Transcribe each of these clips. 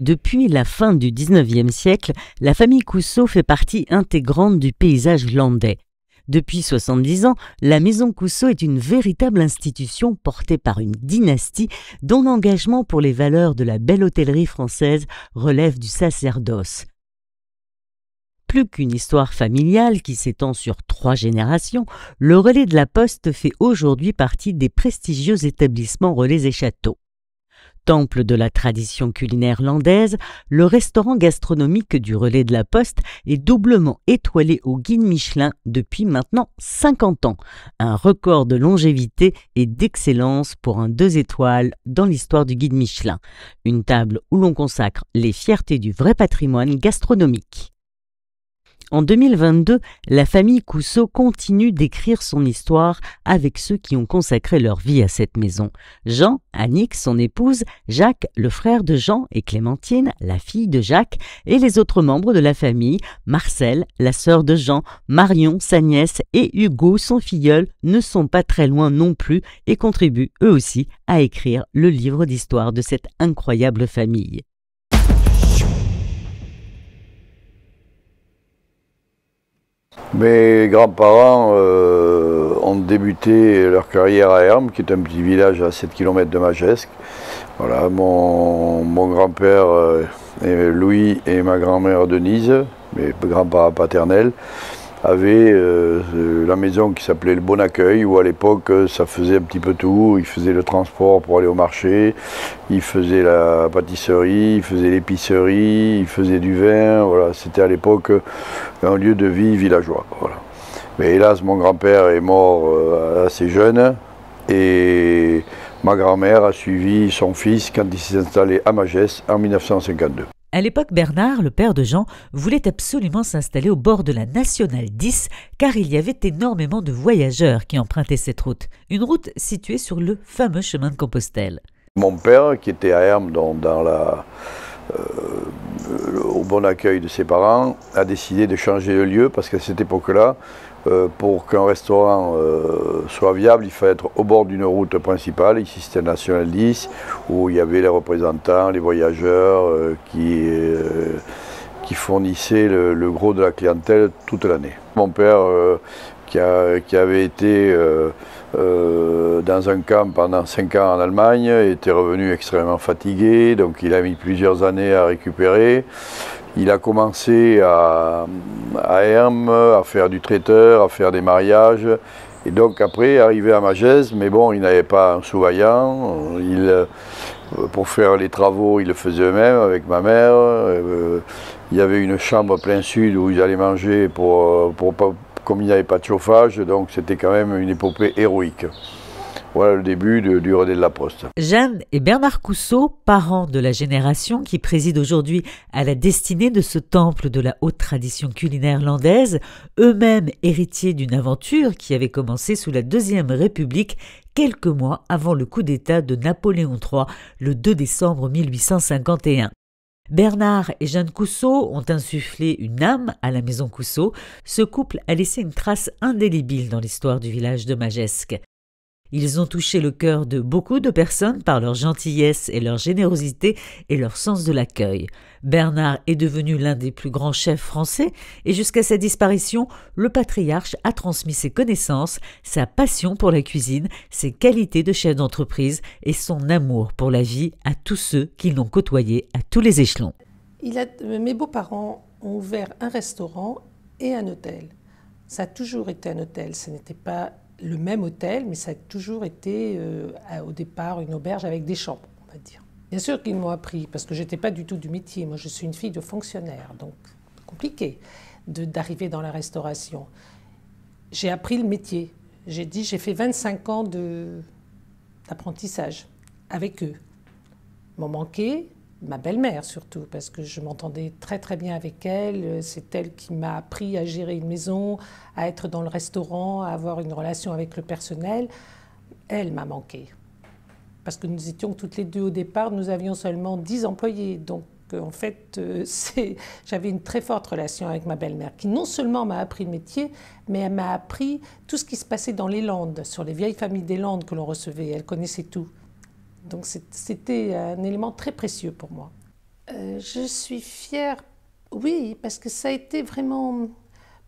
Depuis la fin du XIXe siècle, la famille Cousseau fait partie intégrante du paysage landais. Depuis 70 ans, la maison Cousseau est une véritable institution portée par une dynastie dont l'engagement pour les valeurs de la belle hôtellerie française relève du sacerdoce. Plus qu'une histoire familiale qui s'étend sur 3 générations, le Relais de la Poste fait aujourd'hui partie des prestigieux établissements Relais et Châteaux. Temple de la tradition culinaire landaise, le restaurant gastronomique du Relais de la Poste est doublement étoilé au guide Michelin depuis maintenant 50 ans, un record de longévité et d'excellence pour un 2 étoiles dans l'histoire du guide Michelin, une table où l'on consacre les fiertés du vrai patrimoine gastronomique. En 2022, la famille Cousseau continue d'écrire son histoire avec ceux qui ont consacré leur vie à cette maison. Jean, Annick, son épouse, Jacques, le frère de Jean, et Clémentine, la fille de Jacques, et les autres membres de la famille, Marcel, la sœur de Jean, Marion, sa nièce, et Hugo, son filleul, ne sont pas très loin non plus et contribuent eux aussi à écrire le livre d'histoire de cette incroyable famille. Mes grands-parents ont débuté leur carrière à Hermes, qui est un petit village à 7 km de Magescq. Voilà, mon grand-père Louis et ma grand-mère Denise, mes grands-parents paternels, avaient la maison qui s'appelait le Bon Accueil, où à l'époque ça faisait un petit peu tout. Ils faisaient le transport pour aller au marché, ils faisaient la pâtisserie, ils faisaient l'épicerie, ils faisaient du vin. Voilà, c'était à l'époque un lieu de vie villageois. Voilà. Mais hélas, mon grand-père est mort assez jeune et ma grand-mère a suivi son fils quand il s'est installé à Magescq en 1952. À l'époque, Bernard, le père de Jean, voulait absolument s'installer au bord de la Nationale 10 car il y avait énormément de voyageurs qui empruntaient cette route. Une route située sur le fameux chemin de Compostelle. Mon père, qui était à Hermes, au Bon Accueil de ses parents, a décidé de changer de lieu parce qu'à cette époque-là, pour qu'un restaurant soit viable, il fallait être au bord d'une route principale. Ici, c'était la Nationale 10, où il y avait les représentants, les voyageurs qui fournissaient le gros de la clientèle toute l'année. Mon père, qui avait été dans un camp pendant 5 ans en Allemagne, était revenu extrêmement fatigué, donc il a mis plusieurs années à récupérer. Il a commencé à Hermes, à faire du traiteur, à faire des mariages. Et donc après, arrivé à Magescq, mais bon, il n'avait pas un sous-vaillant. Pour faire les travaux, ils le faisaient eux-mêmes avec ma mère. Il y avait une chambre plein sud où ils allaient manger comme il n'y avait pas de chauffage. Donc c'était quand même une épopée héroïque. Voilà le début du Relais de la Poste. Jeanne et Bernard Cousseau, parents de la génération qui préside aujourd'hui à la destinée de ce temple de la haute tradition culinaire landaise, eux-mêmes héritiers d'une aventure qui avait commencé sous la Deuxième République quelques mois avant le coup d'État de Napoléon III le 2 décembre 1851. Bernard et Jeanne Cousseau ont insufflé une âme à la maison Cousseau. Ce couple a laissé une trace indélébile dans l'histoire du village de Magescq. Ils ont touché le cœur de beaucoup de personnes par leur gentillesse et leur générosité et leur sens de l'accueil. Bernard est devenu l'un des plus grands chefs français et jusqu'à sa disparition, le patriarche a transmis ses connaissances, sa passion pour la cuisine, ses qualités de chef d'entreprise et son amour pour la vie à tous ceux qui l'ont côtoyé à tous les échelons. Mes beaux-parents ont ouvert un restaurant et un hôtel. Ça a toujours été un hôtel, ce n'était pas le même hôtel, mais ça a toujours été au départ une auberge avec des chambres, on va dire. Bien sûr qu'ils m'ont appris, parce que je n'étais pas du tout du métier. Moi, je suis une fille de fonctionnaire, donc compliqué d'arriver dans la restauration. J'ai appris le métier. J'ai fait 25 ans d'apprentissage avec eux. Il m'en manquait ma belle-mère surtout, parce que je m'entendais très très bien avec elle. C'est elle qui m'a appris à gérer une maison, à être dans le restaurant, à avoir une relation avec le personnel. Elle m'a manqué. Parce que nous étions toutes les deux au départ, nous avions seulement 10 employés. Donc en fait, j'avais une très forte relation avec ma belle-mère, qui non seulement m'a appris le métier, mais elle m'a appris tout ce qui se passait dans les Landes, sur les vieilles familles des Landes que l'on recevait. Elle connaissait tout. Donc c'était un élément très précieux pour moi. Je suis fière, oui, parce que ça a été vraiment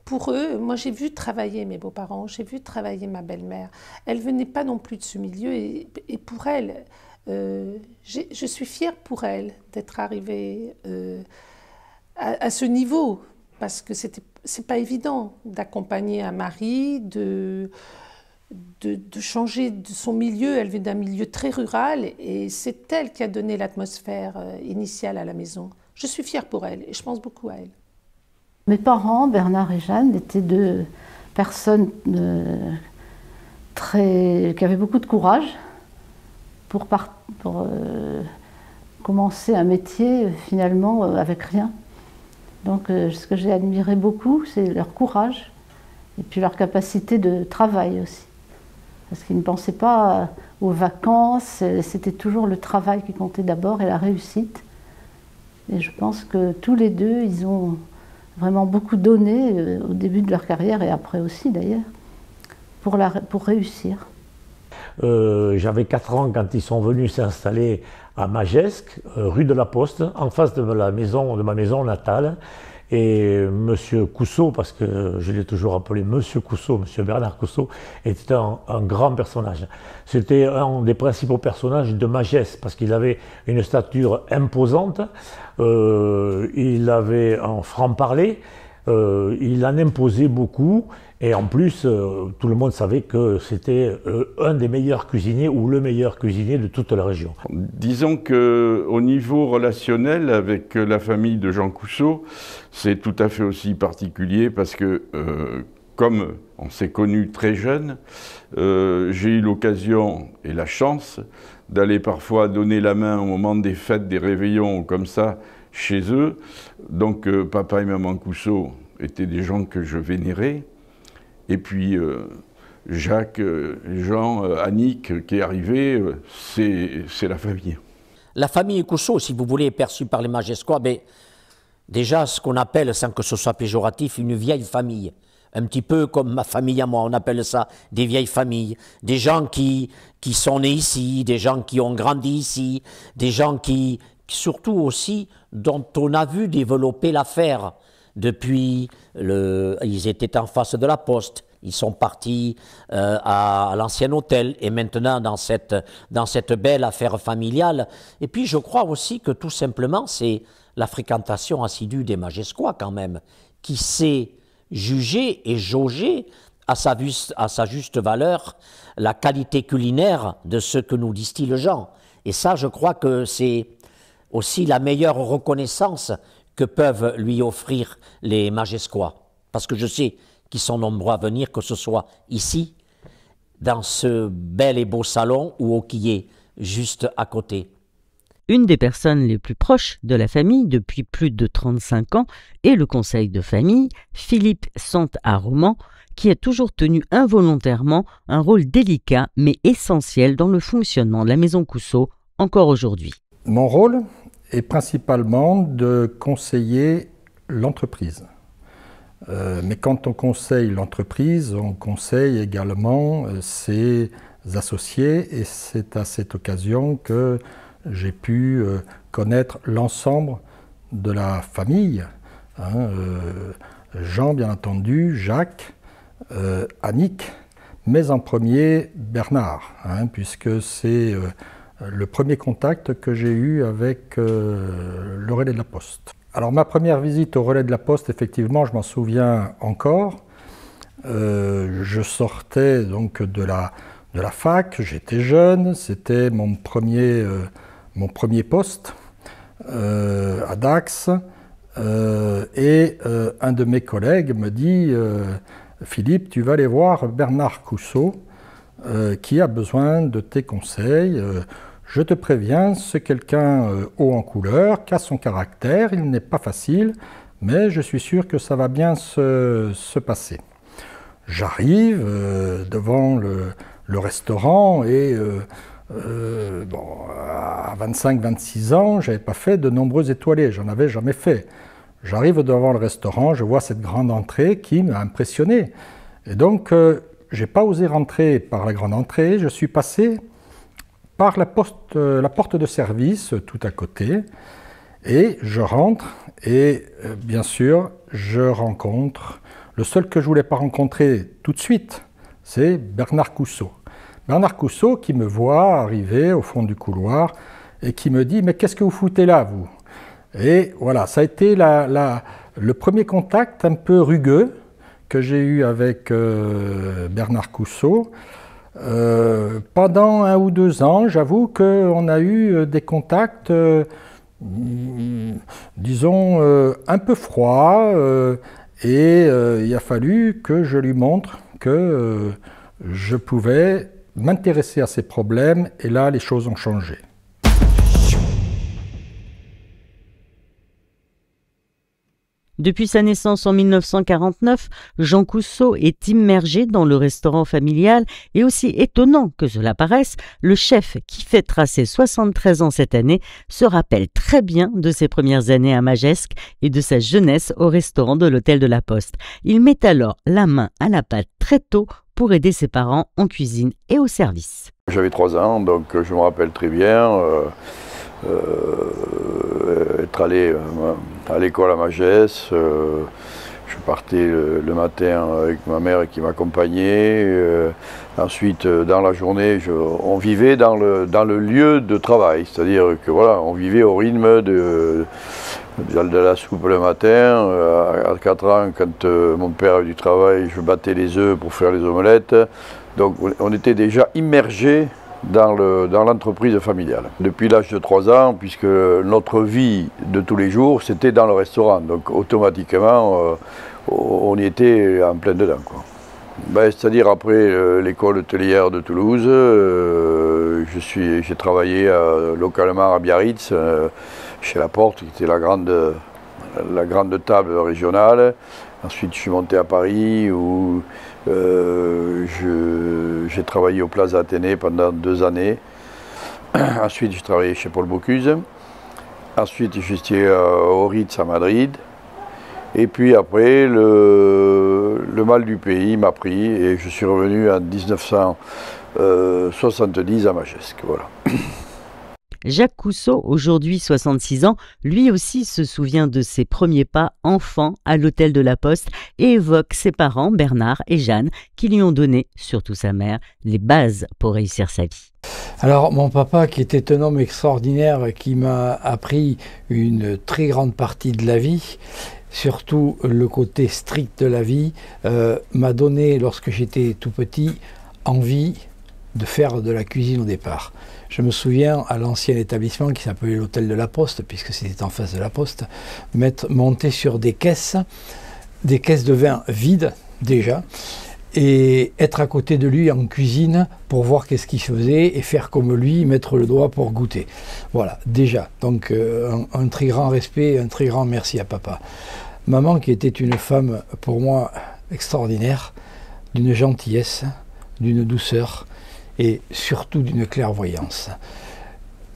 pour eux. Moi, j'ai vu travailler mes beaux-parents, j'ai vu travailler ma belle-mère. Elle venait pas non plus de ce milieu et pour elle, je suis fière pour elle d'être arrivée à ce niveau, parce que c'est pas évident d'accompagner un mari, de changer de son milieu. Elle vient d'un milieu très rural et c'est elle qui a donné l'atmosphère initiale à la maison. Je suis fière pour elle et je pense beaucoup à elle. Mes parents, Bernard et Jeanne, étaient deux personnes qui avaient beaucoup de courage pour commencer un métier finalement avec rien. Donc ce que j'ai admiré beaucoup, c'est leur courage et puis leur capacité de travail aussi. Parce qu'ils ne pensaient pas aux vacances, c'était toujours le travail qui comptait d'abord et la réussite. Et je pense que tous les deux, ils ont vraiment beaucoup donné au début de leur carrière et après aussi d'ailleurs, pour réussir. J'avais 4 ans quand ils sont venus s'installer à Magescq, rue de la Poste, en face de ma maison natale. Et M. Cousseau, parce que je l'ai toujours appelé M. Cousseau, M. Bernard Cousseau, était un grand personnage. C'était un des principaux personnages de Magescq, parce qu'il avait une stature imposante, il avait un franc-parler, il en imposait beaucoup, et en plus, tout le monde savait que c'était un des meilleurs cuisiniers ou le meilleur cuisinier de toute la région. Disons qu'au niveau relationnel avec la famille de Jean Cousseau, c'est tout à fait aussi particulier parce que, comme on s'est connus très jeunes, j'ai eu l'occasion et la chance d'aller parfois donner la main au moment des fêtes, des réveillons comme ça, chez eux. Donc papa et maman Cousseau étaient des gens que je vénérais. Et puis Jacques, Jean, Annick qui est arrivé, c'est la famille. La famille Cousseau, si vous voulez, est perçue par les Magescois, mais déjà ce qu'on appelle, sans que ce soit péjoratif, une vieille famille. Un petit peu comme ma famille à moi, on appelle ça des vieilles familles. Des gens qui sont nés ici, des gens qui ont grandi ici, des gens qui surtout aussi, dont on a vu développer l'affaire. Depuis, ils étaient en face de la Poste, ils sont partis à l'ancien hôtel et maintenant dans cette belle affaire familiale. Et puis je crois aussi que tout simplement c'est la fréquentation assidue des Magescois quand même, qui sait juger et jauger à sa juste valeur la qualité culinaire de ce que nous distille Jean. Et ça, je crois que c'est aussi la meilleure reconnaissance que peuvent lui offrir les Magescois. Parce que je sais qu'ils sont nombreux à venir, que ce soit ici, dans ce bel et beau salon ou au quillet, juste à côté. Une des personnes les plus proches de la famille depuis plus de 35 ans est le conseil de famille, Philippe Saint-Aroman, qui a toujours tenu involontairement un rôle délicat mais essentiel dans le fonctionnement de la maison Cousseau encore aujourd'hui. Mon rôle est principalement de conseiller l'entreprise. Mais quand on conseille l'entreprise, on conseille également ses associés et c'est à cette occasion que j'ai pu connaître l'ensemble de la famille. Jean, bien entendu, Jacques, Annick, mais en premier Bernard, puisque c'est le premier contact que j'ai eu avec le relais de la Poste. Alors ma première visite au relais de la Poste, effectivement, je m'en souviens encore. Je sortais donc de la fac, j'étais jeune, c'était mon premier poste à Dax. Et un de mes collègues me dit « Philippe, tu vas aller voir Bernard Cousseau qui a besoin de tes conseils. Je te préviens, c'est quelqu'un haut en couleur, qui a son caractère, il n'est pas facile, mais je suis sûr que ça va bien se passer. » J'arrive devant le restaurant et à 25-26 ans, je n'avais pas fait de nombreux étoilés, j'en avais jamais fait. J'arrive devant le restaurant, je vois cette grande entrée qui m'a impressionné. Et donc, je n'ai pas osé rentrer par la grande entrée, je suis passé par la porte de service tout à côté. Et je rentre et bien sûr, je rencontre, le seul que je ne voulais pas rencontrer tout de suite, c'est Bernard Coussot. Bernard Coussot qui me voit arriver au fond du couloir et qui me dit « Mais qu'est-ce que vous foutez là, vous ?» Et voilà, ça a été le premier contact un peu rugueux que j'ai eu avec Bernard Coussot. Pendant 1 ou 2 ans, j'avoue qu'on a eu des contacts, disons, un peu froids, et il a fallu que je lui montre que je pouvais m'intéresser à ses problèmes, et là, les choses ont changé. Depuis sa naissance en 1949, Jean Coussot est immergé dans le restaurant familial et aussi étonnant que cela paraisse, le chef qui fêtera ses 73 ans cette année se rappelle très bien de ses premières années à Magescq et de sa jeunesse au restaurant de l'Hôtel de la Poste. Il met alors la main à la pâte très tôt pour aider ses parents en cuisine et au service. J'avais 3 ans, donc je me rappelle très bien être allé à l'école à Magescq. Je partais le matin avec ma mère qui m'accompagnait. Ensuite, dans la journée, on vivait dans le lieu de travail, c'est-à-dire que voilà, on vivait au rythme de la soupe le matin. À 4 ans, quand mon père avait du travail, je battais les œufs pour faire les omelettes. Donc on était déjà immergés dans l'entreprise familiale. Depuis l'âge de 3 ans, puisque notre vie de tous les jours, c'était dans le restaurant. Donc automatiquement, on y était en plein dedans, quoi. C'est-à-dire après l'école hôtelière de Toulouse, j'ai travaillé localement à Biarritz, chez La Porte, qui était la grande table régionale. Ensuite, je suis monté à Paris où j'ai travaillé au Plaza Athénée pendant 2 années. Ensuite, j'ai travaillé chez Paul Bocuse. Ensuite, je suis au Ritz à Madrid. Et puis après, le mal du pays m'a pris et je suis revenu en 1970 à Magescq. Voilà. Jacques Coussot, aujourd'hui 66 ans, lui aussi se souvient de ses premiers pas enfant à l'Hôtel de la Poste et évoque ses parents Bernard et Jeanne qui lui ont donné, surtout sa mère, les bases pour réussir sa vie. Alors mon papa, qui était un homme extraordinaire, qui m'a appris une très grande partie de la vie, surtout le côté strict de la vie, m'a donné, lorsque j'étais tout petit, envie de faire de la cuisine au départ. Je me souviens, à l'ancien établissement qui s'appelait l'Hôtel de la Poste, puisque c'était en face de la Poste, monter sur des caisses de vin vides déjà, et être à côté de lui en cuisine pour voir qu'est-ce qu'il faisait et faire comme lui, mettre le doigt pour goûter. Voilà, déjà. Donc un très grand respect, un très grand merci à papa. Maman, qui était une femme pour moi extraordinaire, d'une gentillesse, d'une douceur, et surtout d'une clairvoyance.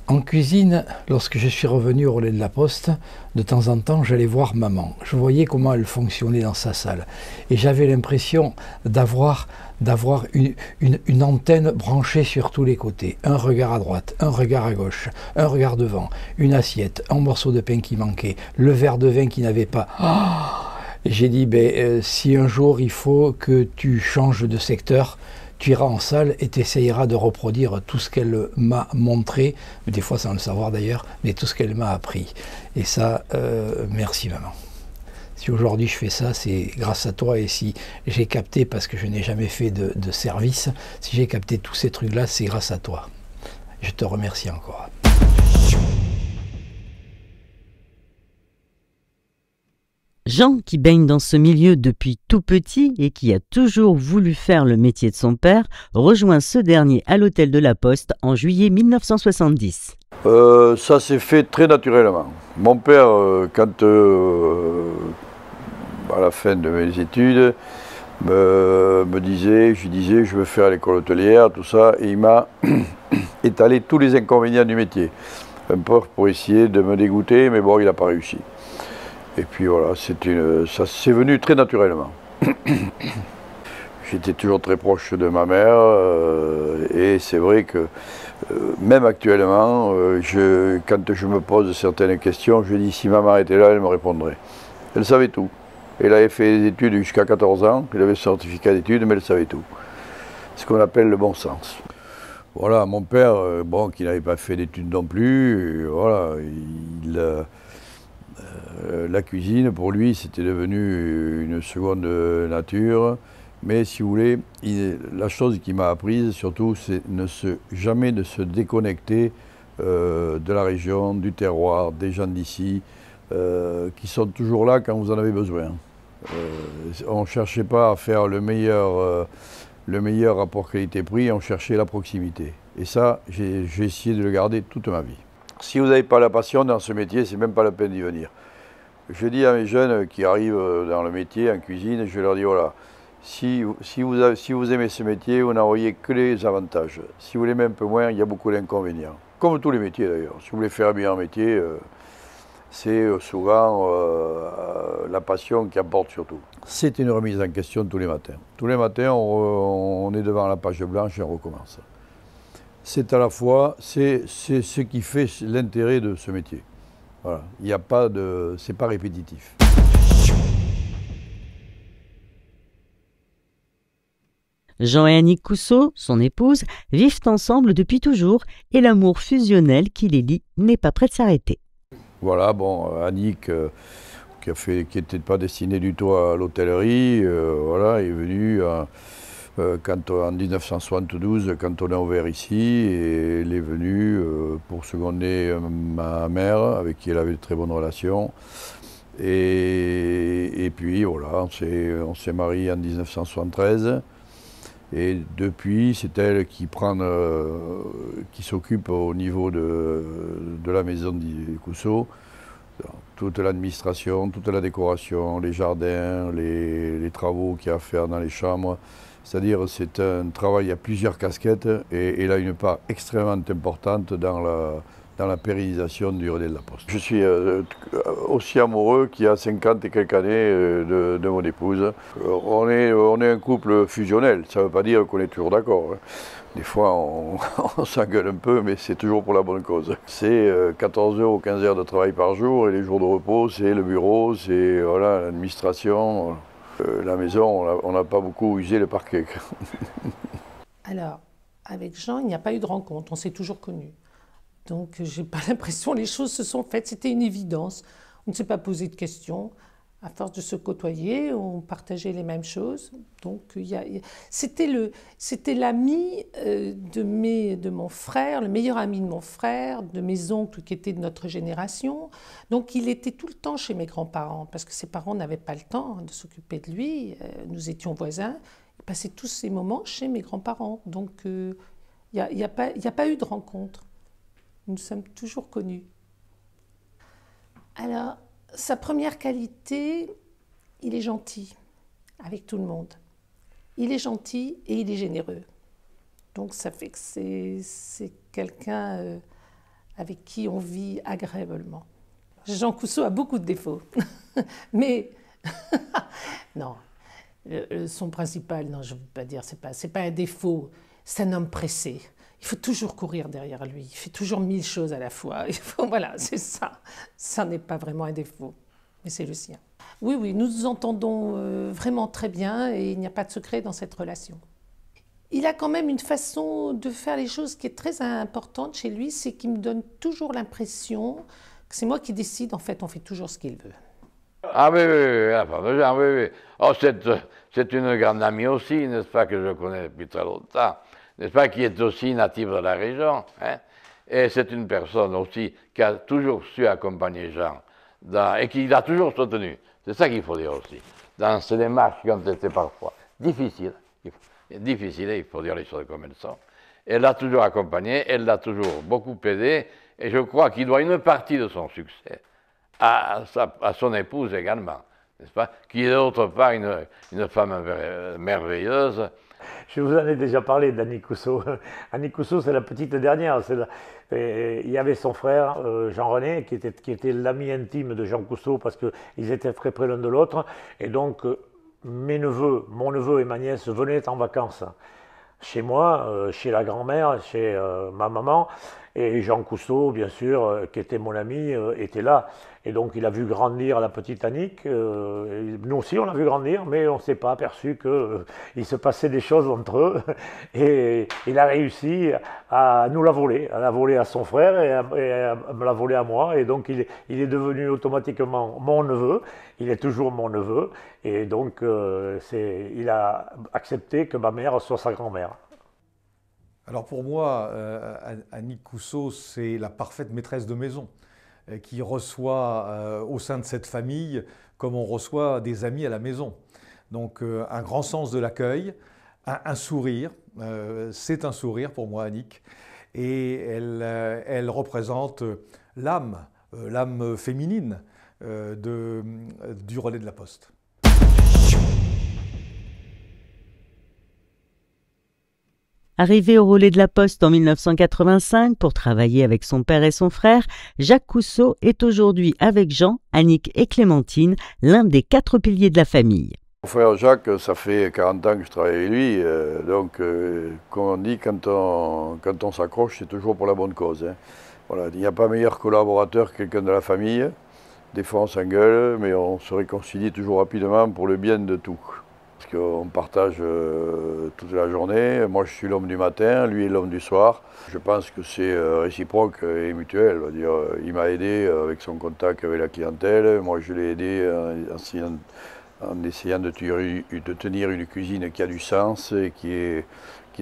En cuisine, lorsque je suis revenu au relais de la Poste, de temps en temps, j'allais voir maman. Je voyais comment elle fonctionnait dans sa salle. Et j'avais l'impression d'avoir une antenne branchée sur tous les côtés. Un regard à droite, un regard à gauche, un regard devant, une assiette, un morceau de pain qui manquait, le verre de vin qui n'avait pas... Et j'ai dit, si un jour il faut que tu changes de secteur, tu iras en salle et tu essayeras de reproduire tout ce qu'elle m'a montré, des fois sans le savoir d'ailleurs, mais tout ce qu'elle m'a appris. Et ça, merci maman. Si aujourd'hui je fais ça, c'est grâce à toi, et si j'ai capté, parce que je n'ai jamais fait de service, si j'ai capté tous ces trucs-là, c'est grâce à toi. Je te remercie encore. Jean, qui baigne dans ce milieu depuis tout petit et qui a toujours voulu faire le métier de son père, rejoint ce dernier à l'Hôtel de la Poste en juillet 1970. Ça s'est fait très naturellement. Mon père, quand à la fin de mes études, je lui disais je veux faire l'école hôtelière, tout ça, et il m'a étalé tous les inconvénients du métier. Un peu pour essayer de me dégoûter, mais bon, il n'a pas réussi. Et puis voilà, ça s'est venu très naturellement. J'étais toujours très proche de ma mère et c'est vrai que Même actuellement, quand je me pose certaines questions, je dis si maman était là, elle me répondrait. Elle savait tout. Elle avait fait des études jusqu'à 14 ans, elle avait son certificat d'études, mais elle savait tout. Ce qu'on appelle le bon sens. Voilà, mon père, bon, qui n'avait pas fait d'études non plus, voilà, la cuisine, pour lui, c'était devenu une seconde nature. Mais si vous voulez, la chose qui m'a apprise, surtout, c'est jamais de se déconnecter de la région, du terroir, des gens d'ici, qui sont toujours là quand vous en avez besoin. On ne cherchait pas à faire le meilleur rapport qualité-prix, on cherchait la proximité. Et ça, j'ai essayé de le garder toute ma vie. Si vous n'avez pas la passion dans ce métier, c'est même pas la peine d'y venir. Je dis à mes jeunes qui arrivent dans le métier, en cuisine, je leur dis voilà, si vous aimez ce métier, vous n'en voyez que les avantages. Si vous l'aimez un peu moins, il y a beaucoup d'inconvénients. Comme tous les métiers d'ailleurs. Si vous voulez faire bien un métier, c'est souvent la passion qui apporte surtout. C'est une remise en question tous les matins. Tous les matins, on est devant la page blanche et on recommence. C'est à la fois, c'est ce qui fait l'intérêt de ce métier. Voilà, il n'y a pas de, c'est pas répétitif. Jean et Annick Cousseau, son épouse, vivent ensemble depuis toujours et l'amour fusionnel qui les lie n'est pas prêt de s'arrêter. Voilà, bon, Annick, qui n'était pas destinée du tout à l'hôtellerie, voilà, est venue en 1972, quand on a ouvert ici, et elle est venue pour seconder ma mère, avec qui elle avait de très bonnes relations. Et puis voilà, on s'est mariés en 1973. Et depuis, c'est elle qui s'occupe au niveau de la maison des Cousseau, toute l'administration, toute la décoration, les jardins, les travaux qu'il y a à faire dans les chambres. C'est-à-dire c'est un travail à plusieurs casquettes et elle a une part extrêmement importante dans la pérennisation du Relais de la Poste. Je suis aussi amoureux qu'il y a 50 et quelques années de mon épouse. On est un couple fusionnel, ça ne veut pas dire qu'on est toujours d'accord. Hein. Des fois on s'engueule un peu, mais c'est toujours pour la bonne cause. C'est 14 heures ou 15 heures de travail par jour et les jours de repos, c'est le bureau, c'est voilà, l'administration. La maison, on n'a pas beaucoup usé le parquet. Alors, avec Jean, il n'y a pas eu de rencontre, on s'est toujours connus. Donc, j'ai pas l'impression que les choses se sont faites, c'était une évidence. On ne s'est pas posé de questions. À force de se côtoyer, on partageait les mêmes choses. Donc, c'était l'ami de mon frère, le meilleur ami de mon frère, de mes oncles qui étaient de notre génération. Donc, il était tout le temps chez mes grands-parents, parce que ses parents n'avaient pas le temps de s'occuper de lui. Nous étions voisins. Il passait tous ces moments chez mes grands-parents. Donc, il n'y a pas eu de rencontre. Nous sommes toujours connus. Alors, sa première qualité, il est gentil avec tout le monde. Il est gentil et il est généreux. Donc ça fait que c'est quelqu'un avec qui on vit agréablement. Jean Cousseau a beaucoup de défauts, mais non, son principal, non, je ne veux pas dire, c'est pas un défaut, c'est un homme pressé. Il faut toujours courir derrière lui, il fait toujours 1000 choses à la fois. Voilà, c'est ça. Ça n'est pas vraiment un défaut, mais c'est le sien. Oui, oui, nous nous entendons vraiment très bien et il n'y a pas de secret dans cette relation. Il a quand même une façon de faire les choses qui est très importante chez lui, c'est qu'il me donne toujours l'impression que c'est moi qui décide, en fait, on fait toujours ce qu'il veut. Ah oui, oui. Oh, c'est une grande amie aussi, n'est-ce pas, que je connais depuis très longtemps. N'est-ce pas, qui est aussi native de la région, hein? Et c'est une personne aussi qui a toujours su accompagner Jean et qui l'a toujours soutenu. C'est ça qu'il faut dire aussi. Dans ces démarches qui ont été parfois difficiles, il faut dire les choses comme elles sont. Elle l'a toujours accompagné, elle l'a toujours beaucoup aidé, et je crois qu'il doit une partie de son succès à son épouse également, n'est-ce pas, qui est d'autre part une femme merveilleuse. Je vous en ai déjà parlé d'Annick Cousseau. Annick Cousseau, c'est la petite dernière. Il y avait son frère, Jean-René, qui était l'ami intime de Jean Cousseau parce qu'ils étaient très près l'un de l'autre. Et donc, mon neveu et ma nièce venaient en vacances chez moi, chez la grand-mère, chez ma maman. Et Jean Cousteau, bien sûr, qui était mon ami, était là. Et donc il a vu grandir la petite Annick. Nous aussi, on l'a vu grandir, mais on ne s'est pas aperçu qu'il se passait des choses entre eux. Et il a réussi à nous la voler, à son frère et à me la voler à moi. Et donc il est devenu automatiquement mon neveu. Il est toujours mon neveu. Et donc il a accepté que ma mère soit sa grand-mère. Alors pour moi, Annick Cousteau, c'est la parfaite maîtresse de maison qui reçoit au sein de cette famille comme on reçoit des amis à la maison. Donc un grand sens de l'accueil, un sourire, c'est un sourire pour moi Annick, et elle représente l'âme féminine du relais de la Poste. Arrivé au relais de la Poste en 1985 pour travailler avec son père et son frère, Jacques Cousteau est aujourd'hui avec Jean, Annick et Clémentine, l'un des 4 piliers de la famille. Mon frère Jacques, ça fait 40 ans que je travaille avec lui, donc comme on dit, quand on s'accroche, c'est toujours pour la bonne cause. Hein. Voilà, il n'y a pas meilleur collaborateur que quelqu'un de la famille. Des fois on s'engueule, mais on se réconcilie toujours rapidement pour le bien de tout. Parce qu'on partage toute la journée. Moi, je suis l'homme du matin, lui est l'homme du soir. Je pense que c'est réciproque et mutuel. Il m'a aidé avec son contact avec la clientèle. Moi, je l'ai aidé en essayant de tenir une cuisine qui a du sens et qui est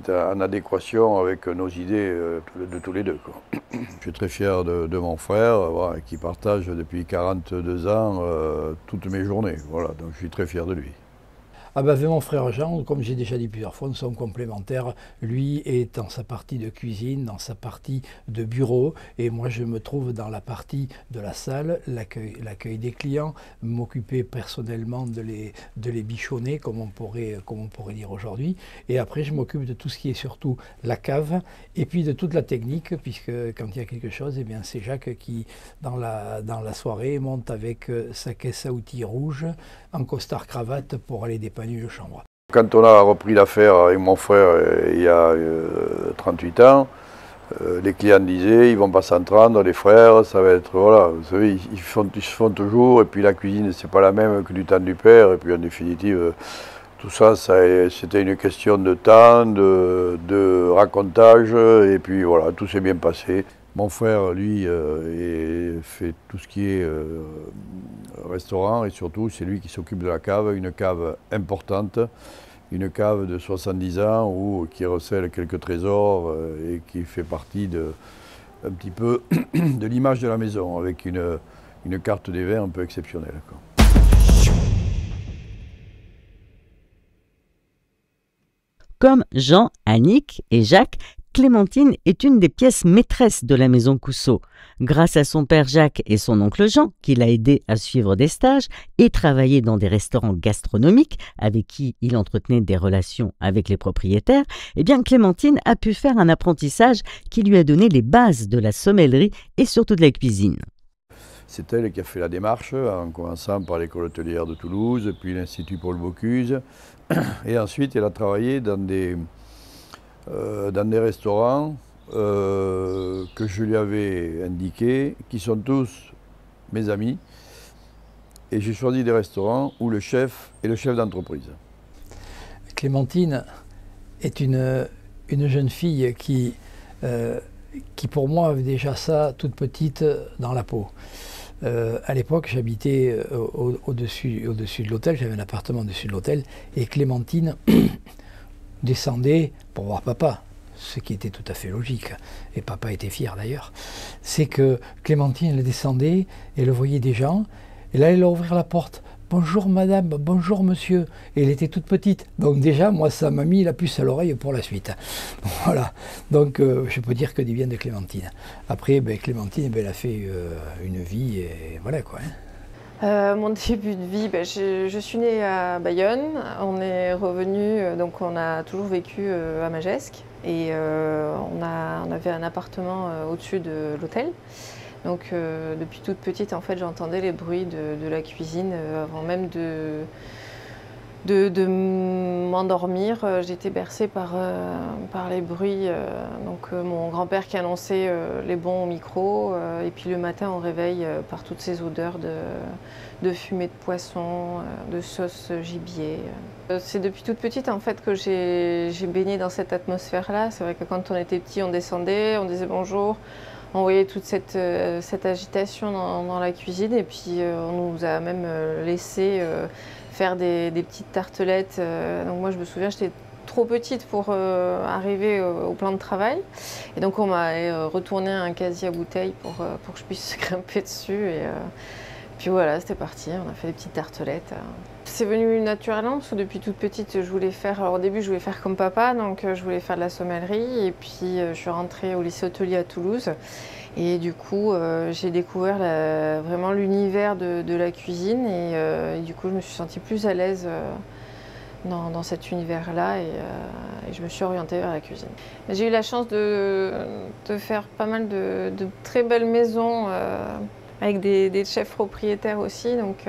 en adéquation avec nos idées de tous les deux, quoi. Je suis très fier de mon frère, voilà, qui partage depuis 42 ans toutes mes journées. Voilà, donc je suis très fier de lui. Ah ben avec mon frère Jean, comme j'ai déjà dit plusieurs fois, nous sommes complémentaires. Lui est dans sa partie de cuisine, dans sa partie de bureau, et moi je me trouve dans la partie de la salle, l'accueil des clients, m'occuper personnellement de les bichonner, comme on pourrait dire aujourd'hui. Et après je m'occupe de tout ce qui est surtout la cave, et puis de toute la technique, puisque quand il y a quelque chose, eh bien c'est Jacques qui, dans la soirée, monte avec sa caisse à outils rouge, en costard-cravate pour aller dépanner une chambre. Quand on a repris l'affaire avec mon frère il y a 38 ans, les clients disaient, ils vont pas s'entendre, les frères, ça va être, voilà, vous savez, ils se font toujours, et puis la cuisine, c'est pas la même que du temps du père, et puis en définitive, tout ça, c'était une question de temps, de racontage, et puis voilà, tout s'est bien passé. Mon frère, lui, fait tout ce qui est restaurant, et surtout, c'est lui qui s'occupe de la cave, une cave importante, une cave de 70 ans qui recèle quelques trésors et qui fait partie un petit peu de l'image de la maison, avec une carte des vins un peu exceptionnelle, quoi. Comme Jean, Annick et Jacques, Clémentine est une des pièces maîtresses de la maison Cousteau. Grâce à son père Jacques et son oncle Jean, qui l'a aidé à suivre des stages et travailler dans des restaurants gastronomiques avec qui il entretenait des relations avec les propriétaires, eh bien Clémentine a pu faire un apprentissage qui lui a donné les bases de la sommellerie et surtout de la cuisine. C'est elle qui a fait la démarche, en commençant par l'école hôtelière de Toulouse, puis l'Institut Paul Bocuse. Et ensuite, elle a travaillé dans des restaurants que je lui avais indiqués, qui sont tous mes amis. Et j'ai choisi des restaurants où le chef est le chef d'entreprise. Clémentine est une jeune fille qui pour moi avait déjà ça toute petite dans la peau. À l'époque, j'habitais au-dessus de l'hôtel, j'avais un appartement au-dessus de l'hôtel, et Clémentine descendait pour voir papa, ce qui était tout à fait logique, et papa était fier d'ailleurs. C'est que Clémentine, elle descendait, elle voyait des gens, et là elle a ouvert la porte. Bonjour madame, bonjour monsieur. Et elle était toute petite. Donc déjà, moi, ça m'a mis la puce à l'oreille pour la suite. Voilà. Donc je peux dire que du bien de Clémentine. Après, Clémentine, elle a fait une vie, et voilà quoi. Mon début de vie, je suis née à Bayonne. On est revenu, donc on a toujours vécu à Magescq. Et on avait un appartement au-dessus de l'hôtel. Donc depuis toute petite, en fait, j'entendais les bruits de la cuisine avant même de m'endormir. J'étais bercée par les bruits. Mon grand-père qui annonçait les bons au micro. Et puis le matin, au réveil, par toutes ces odeurs de fumée de poisson, de sauce gibier. C'est depuis toute petite en fait que j'ai baigné dans cette atmosphère-là. C'est vrai que quand on était petit, on descendait, on disait bonjour. On voyait toute cette agitation dans la cuisine et puis on nous a même laissé faire des petites tartelettes. Donc moi je me souviens, j'étais trop petite pour arriver au plan de travail. Et donc on m'a retourné un casier à bouteilles pour que je puisse grimper dessus. Et puis voilà, c'était parti, on a fait des petites tartelettes. C'est venu naturellement parce que depuis toute petite, je voulais faire. Alors au début, je voulais faire comme papa, donc je voulais faire de la sommellerie. Et puis je suis rentrée au lycée hôtelier à Toulouse. Et du coup, j'ai découvert vraiment l'univers de la cuisine. Et du coup, je me suis sentie plus à l'aise dans cet univers-là. Et je me suis orientée vers la cuisine. J'ai eu la chance de faire pas mal de très belles maisons. Avec des chefs propriétaires aussi. Donc,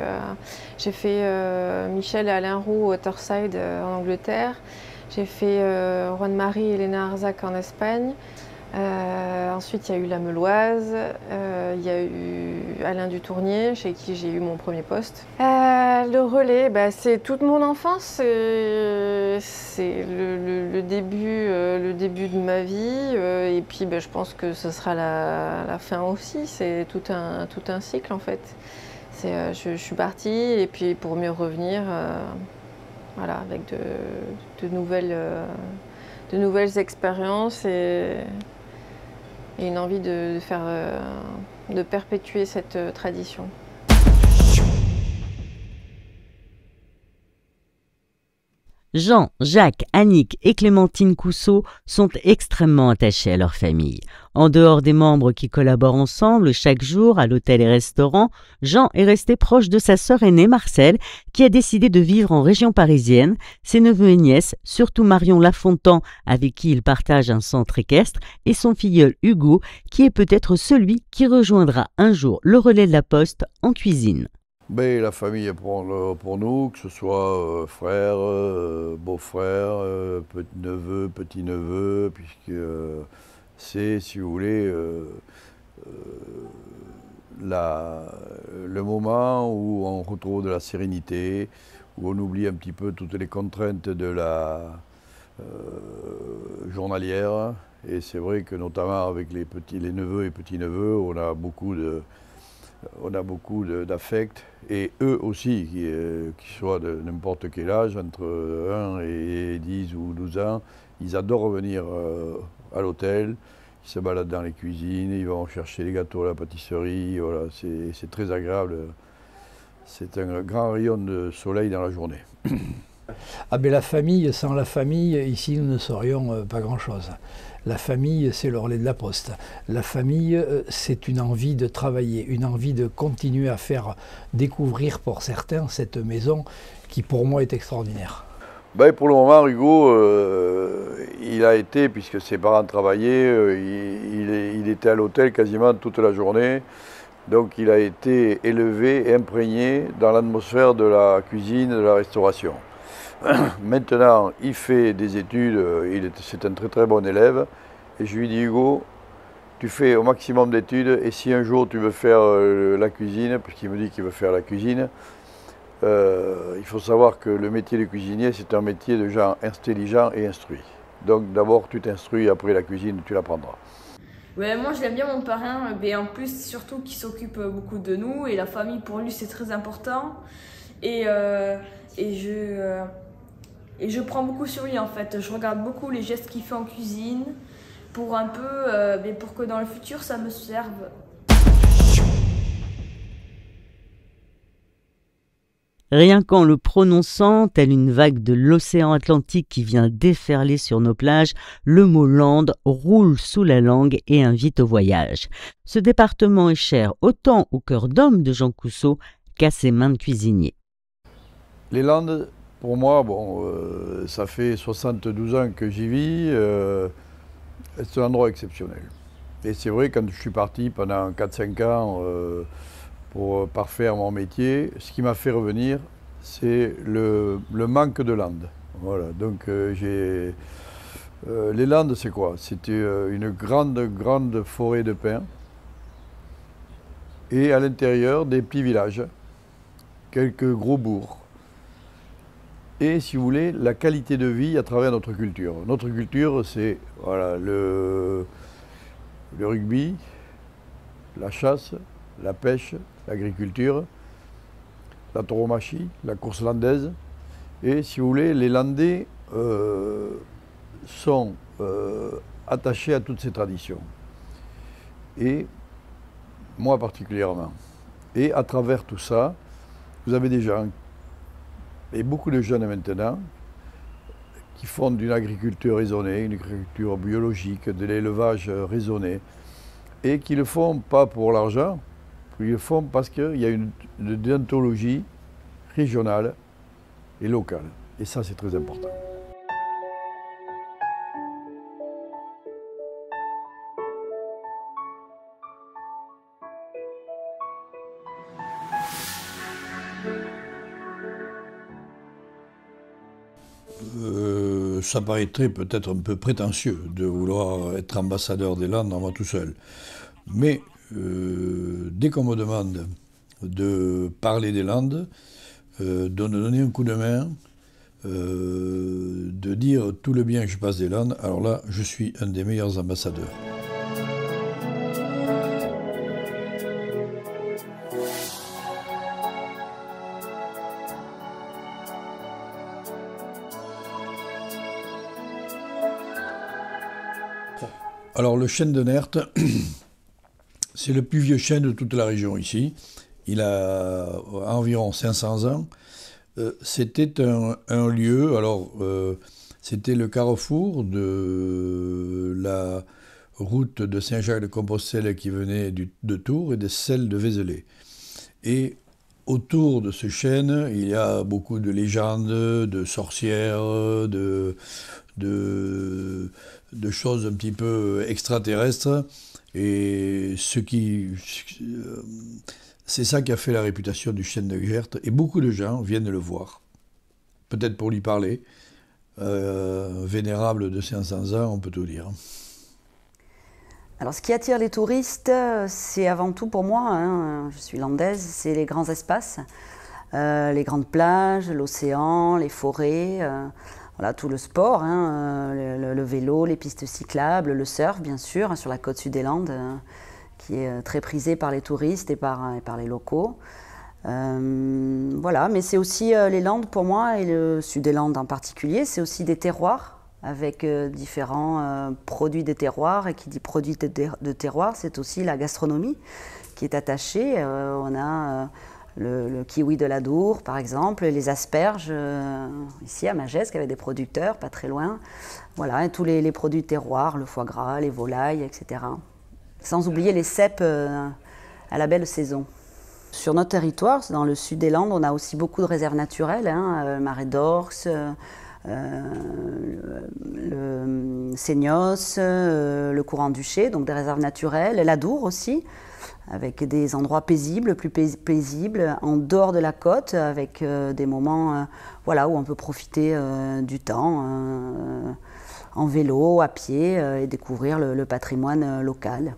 j'ai fait Michel et Alain Roux au Waterside en Angleterre. J'ai fait Juan-Marie et Elena Arzac en Espagne. Ensuite, il y a eu La Meuloise. Il y a eu Alain Dutournier, chez qui j'ai eu mon premier poste. Le relais, c'est toute mon enfance. C'est le début de ma vie. Et puis, je pense que ce sera la fin aussi. C'est tout un cycle, en fait. Je suis partie, et puis pour mieux revenir, voilà, avec de nouvelles expériences et une envie de perpétuer cette tradition. Jean, Jacques, Annick et Clémentine Cousseau sont extrêmement attachés à leur famille. En dehors des membres qui collaborent ensemble chaque jour à l'hôtel et restaurant, Jean est resté proche de sa sœur aînée Marcelle, qui a décidé de vivre en région parisienne, ses neveux et nièces, surtout Marion Lafontan, avec qui il partage un centre équestre, et son filleul Hugo, qui est peut-être celui qui rejoindra un jour le relais de la Poste en cuisine. La famille pour nous, que ce soit frère, beau-frère, neveu, petit-neveu, puisque c'est, si vous voulez, le moment où on retrouve de la sérénité, où on oublie un petit peu toutes les contraintes de la journalière. Et c'est vrai que notamment avec les neveux et petits-neveux, on a beaucoup d'affect, et eux aussi, qui soient de n'importe quel âge, entre 1 et 10 ou 12 ans, ils adorent venir à l'hôtel, ils se baladent dans les cuisines, ils vont chercher les gâteaux à la pâtisserie, voilà, c'est très agréable, c'est un grand rayon de soleil dans la journée. La famille, sans la famille, ici nous ne serions pas grand-chose. La famille, c'est le relais de la Poste. La famille, c'est une envie de travailler, une envie de continuer à faire découvrir pour certains cette maison qui pour moi est extraordinaire. Pour le moment, Hugo, il a été, puisque ses parents travaillaient, il était à l'hôtel quasiment toute la journée. Donc il a été élevé et imprégné dans l'atmosphère de la cuisine, de la restauration. Maintenant, il fait des études, c'est un très très bon élève, et je lui dis, Hugo, tu fais au maximum d'études, et si un jour tu veux faire la cuisine, puisqu'il me dit qu'il veut faire la cuisine, il faut savoir que le métier de cuisinier, c'est un métier de gens intelligents et instruits. Donc d'abord tu t'instruis, après la cuisine tu l'apprendras. Ouais, moi je l'aime bien mon parrain, mais en plus surtout qu'il s'occupe beaucoup de nous, et la famille pour lui c'est très important, et je prends beaucoup sur lui en fait. Je regarde beaucoup les gestes qu'il fait en cuisine pour un peu, pour que dans le futur ça me serve. Rien qu'en le prononçant, telle une vague de l'océan Atlantique qui vient déferler sur nos plages, le mot Landes roule sous la langue et invite au voyage. Ce département est cher autant au cœur d'homme de Jean Cousseau qu'à ses mains de cuisinier. Les Landes, pour moi, ça fait 72 ans que j'y vis, c'est un endroit exceptionnel. Et c'est vrai, quand je suis parti pendant 4-5 ans pour parfaire mon métier, ce qui m'a fait revenir, c'est le manque de landes. Voilà, donc les landes, c'est quoi? C'était une grande forêt de pins et à l'intérieur des petits villages, quelques gros bourgs. Et si vous voulez, la qualité de vie à travers notre culture. Notre culture, c'est voilà, le rugby, la chasse, la pêche, l'agriculture, la tauromachie, la course landaise. Et si vous voulez, les Landais sont attachés à toutes ces traditions. Et moi particulièrement. Et à travers tout ça, vous avez des gens, et beaucoup de jeunes maintenant, qui font d'une agriculture raisonnée, une agriculture biologique, de l'élevage raisonné, et qui ne le font pas pour l'argent, ils le font parce qu'il y a une déontologie régionale et locale. Et ça, c'est très important. Ça paraîtrait peut-être un peu prétentieux de vouloir être ambassadeur des Landes en moi tout seul. Mais dès qu'on me demande de parler des Landes, de donner un coup de main, de dire tout le bien que je passe des Landes, alors là, je suis un des meilleurs ambassadeurs. Alors le chêne de Nerthes, c'est le plus vieux chêne de toute la région ici. Il a environ 500 ans. C'était un lieu, alors c'était le carrefour de la route de Saint-Jacques-de-Compostelle qui venait de Tours et de celle de Vézelay. Et autour de ce chêne, il y a beaucoup de légendes, de sorcières, de choses un petit peu extraterrestres. Et c'est ça qui a fait la réputation du chêne de Nerthes. Et beaucoup de gens viennent le voir, peut-être pour lui parler. Vénérable de 500 ans, on peut tout dire. Alors, ce qui attire les touristes, c'est avant tout pour moi, hein, je suis landaise, c'est les grands espaces, les grandes plages, l'océan, les forêts, voilà, tout le sport, hein, le vélo, les pistes cyclables, le surf, bien sûr, hein, sur la côte sud des Landes, qui est très prisé par les touristes et par les locaux. Voilà, mais c'est aussi les Landes pour moi, et le sud des Landes en particulier, c'est aussi des terroirs, avec différents produits des terroirs. Et qui dit produits de terroir, c'est aussi la gastronomie qui est attachée. On a le kiwi de l'Adour, par exemple, les asperges, ici à Magescq, avec des producteurs, pas très loin. Voilà, et tous les produits de terroir, le foie gras, les volailles, etc. Sans oublier les cèpes à la belle saison. Sur notre territoire, dans le sud des Landes, on a aussi beaucoup de réserves naturelles, hein, le Marais d'Orx, le Seignos, le Courant-Duché, donc des réserves naturelles, l'Adour aussi, avec des endroits paisibles, plus paisibles, en dehors de la côte, avec des moments voilà, où on peut profiter du temps, en vélo, à pied, et découvrir le patrimoine local.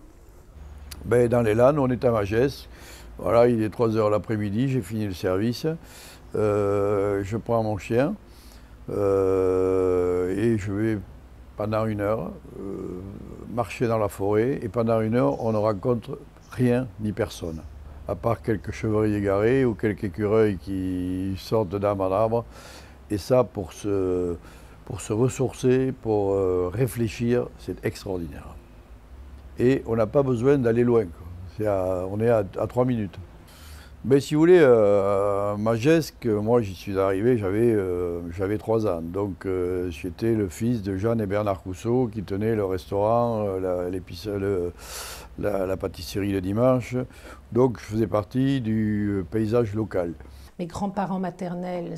Ben, dans les Landes, on est à Magescq. Voilà, il est 3 h l'après-midi, j'ai fini le service. Je prends mon chien. Et je vais pendant 1 heure marcher dans la forêt, et pendant 1 heure on ne rencontre rien ni personne, à part quelques chevreuils égarés ou quelques écureuils qui sortent d'arbre en arbre. Et ça, pour se ressourcer, pour réfléchir, c'est extraordinaire. Et on n'a pas besoin d'aller loin, quoi. On est à 3 minutes. Mais si vous voulez, à Magescq, moi j'y suis arrivé, j'avais 3 ans. Donc j'étais le fils de Jeanne et Bernard Cousseau qui tenaient le restaurant, la pâtisserie le dimanche. Donc je faisais partie du paysage local. Mes grands-parents maternels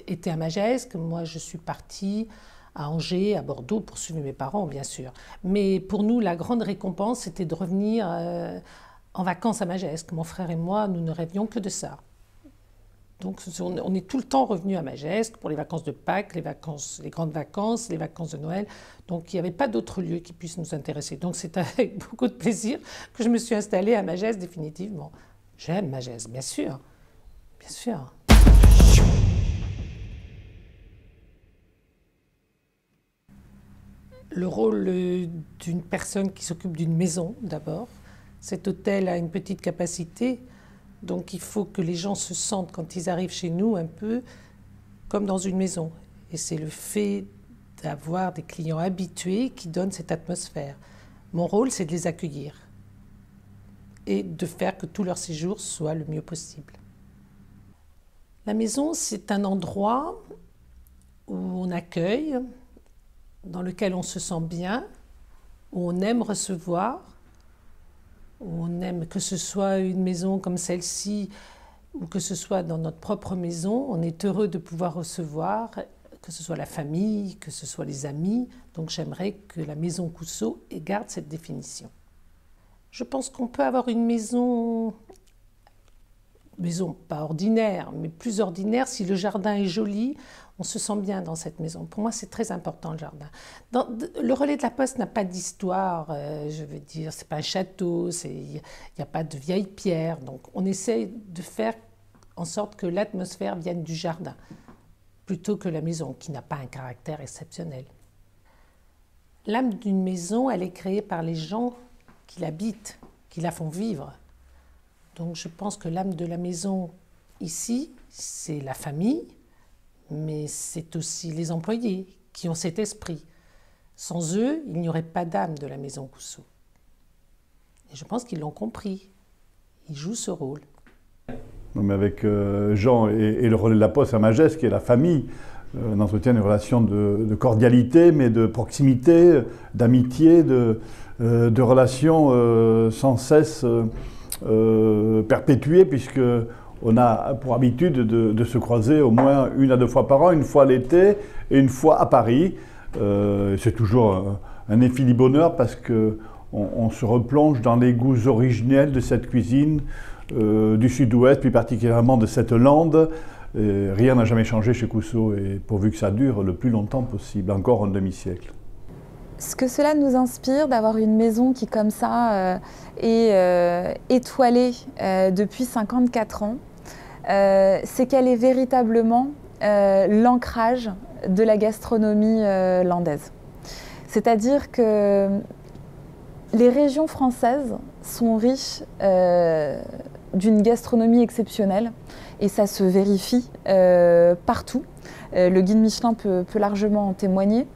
étaient à Magescq. Moi je suis partie à Angers, à Bordeaux, pour suivre mes parents, bien sûr. Mais pour nous, la grande récompense, c'était de revenir en vacances à Magescq. Mon frère et moi, nous ne rêvions que de ça. Donc on est tout le temps revenu à Magescq pour les vacances de Pâques, les grandes vacances, les vacances de Noël. Donc il n'y avait pas d'autre lieu qui puisse nous intéresser. Donc c'est avec beaucoup de plaisir que je me suis installée à Magescq définitivement. J'aime Magescq, bien sûr. Bien sûr. Le rôle d'une personne qui s'occupe d'une maison, d'abord. Cet hôtel a une petite capacité, donc il faut que les gens se sentent, quand ils arrivent chez nous, un peu comme dans une maison. Et c'est le fait d'avoir des clients habitués qui donne cette atmosphère. Mon rôle, c'est de les accueillir et de faire que tout leur séjour soit le mieux possible. La maison, c'est un endroit où on accueille, dans lequel on se sent bien, où on aime recevoir, où on aime que ce soit une maison comme celle-ci ou que ce soit dans notre propre maison, on est heureux de pouvoir recevoir, que ce soit la famille, que ce soit les amis. Donc j'aimerais que la maison Coussot garde cette définition. Je pense qu'on peut avoir une maison pas ordinaire, mais plus ordinaire. Si le jardin est joli, on se sent bien dans cette maison. Pour moi, c'est très important, le jardin. Le Relais de la Poste n'a pas d'histoire, je veux dire, c'est pas un château, il n'y a pas de vieilles pierres. Donc, on essaie de faire en sorte que l'atmosphère vienne du jardin, plutôt que la maison, qui n'a pas un caractère exceptionnel. L'âme d'une maison, elle est créée par les gens qui l'habitent, qui la font vivre. Donc je pense que l'âme de la maison, ici, c'est la famille, mais c'est aussi les employés qui ont cet esprit. Sans eux, il n'y aurait pas d'âme de la maison Coussot. Et je pense qu'ils l'ont compris. Ils jouent ce rôle. Non, mais avec Jean et le Relais de la Poste à Magescq et la famille, on entretient une relation de cordialité, mais de proximité, d'amitié, de relations sans cesse perpétuées, puisqu'on a pour habitude de se croiser au moins 1 à 2 fois par an, une fois l'été et une fois à Paris. C'est toujours un infini bonheur parce qu'on se replonge dans les goûts originels de cette cuisine du Sud-Ouest, plus particulièrement de cette lande. Rien n'a jamais changé chez Coussot, et pourvu que ça dure le plus longtemps possible, encore un demi-siècle. Ce que cela nous inspire d'avoir une maison qui, comme ça, est étoilée depuis 54 ans, c'est qu'elle est véritablement l'ancrage de la gastronomie landaise. C'est-à-dire que les régions françaises sont riches d'une gastronomie exceptionnelle, et ça se vérifie partout. Le guide Michelin peut largement en témoigner.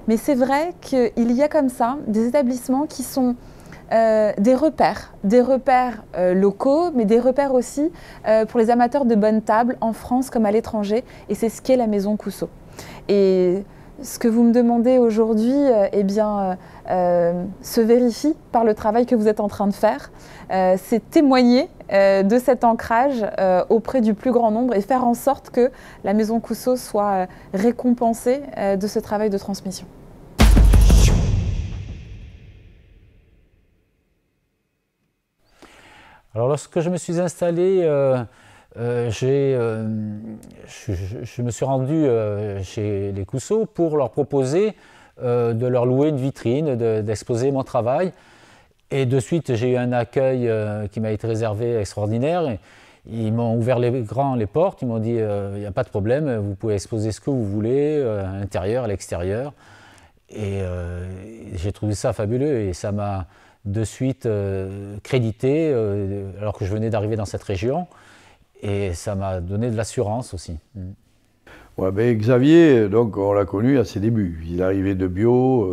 Mais c'est vrai qu'il y a comme ça des établissements qui sont des repères locaux, mais des repères aussi pour les amateurs de bonne table en France comme à l'étranger, et c'est ce qu'est la maison Coussot. Et ce que vous me demandez aujourd'hui, eh bien, se vérifie par le travail que vous êtes en train de faire. C'est témoigner de cet ancrage auprès du plus grand nombre et faire en sorte que la maison Coussot soit récompensée de ce travail de transmission. Alors lorsque je me suis installé, je me suis rendu chez les Coussot pour leur proposer de leur louer une vitrine, d'exposer mon travail. Et de suite, j'ai eu un accueil qui m'a été réservé extraordinaire. Ils m'ont ouvert les portes, ils m'ont dit il n'y a pas de problème, vous pouvez exposer ce que vous voulez, à l'intérieur, à l'extérieur. Et j'ai trouvé ça fabuleux, et ça m'a de suite crédité, alors que je venais d'arriver dans cette région. Et ça m'a donné de l'assurance aussi. Ouais, ben Xavier, donc, on l'a connu à ses débuts. Il est arrivé de Bio,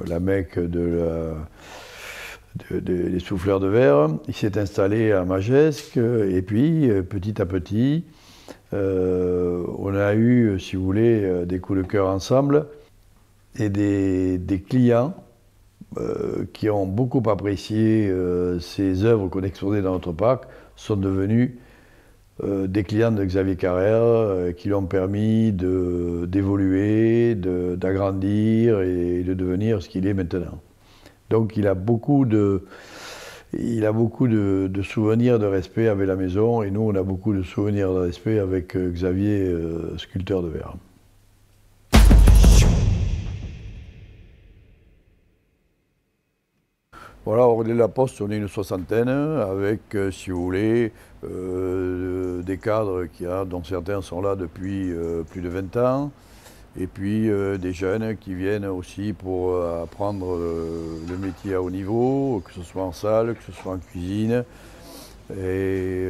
la Mecque des souffleurs de verre. Il s'est installé à Magescq, et puis petit à petit, on a eu, si vous voulez, des coups de cœur ensemble, et des clients qui ont beaucoup apprécié ces œuvres qu'on exposait dans notre parc sont devenus des clients de Xavier Carrère qui lui ont permis d'évoluer, d'agrandir et de devenir ce qu'il est maintenant. Donc il a beaucoup il a beaucoup de souvenirs de respect avec la maison, et nous, on a beaucoup de souvenirs de respect avec Xavier, sculpteur de verre. Voilà, au relais de la Poste, on est une soixantaine, avec, si vous voulez, des cadres dont certains sont là depuis plus de 20 ans, et puis des jeunes qui viennent aussi pour apprendre le métier à haut niveau, que ce soit en salle, que ce soit en cuisine, et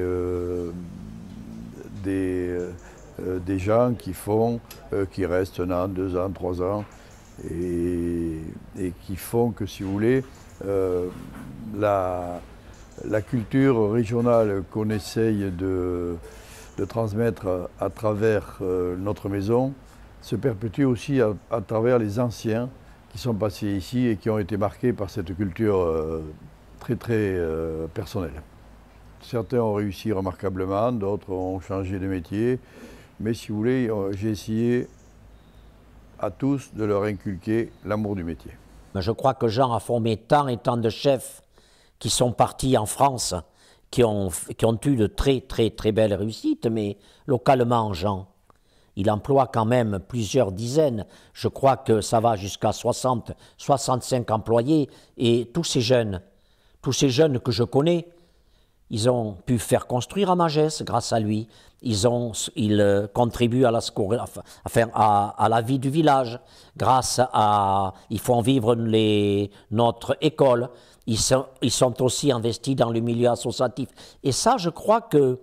des gens qui restent 1 an, 2 ans, 3 ans, et qui font que, si vous voulez, la culture régionale qu'on essaye de transmettre à travers notre maison se perpétue aussi à travers les anciens qui sont passés ici et qui ont été marqués par cette culture très personnelle. Certains ont réussi remarquablement, d'autres ont changé de métier, mais si vous voulez, j'ai essayé à tous de leur inculquer l'amour du métier. Je crois que Jean a formé tant et tant de chefs qui sont partis en France, qui ont eu de très belles réussites, mais localement, Jean, il emploie quand même plusieurs dizaines. Je crois que ça va jusqu'à 60, 65 employés, et tous ces jeunes que je connais, ils ont pu faire construire à Magès grâce à lui. Ils contribuent à la vie du village. Ils font vivre notre école. Ils sont aussi investis dans le milieu associatif. Et ça, je crois que,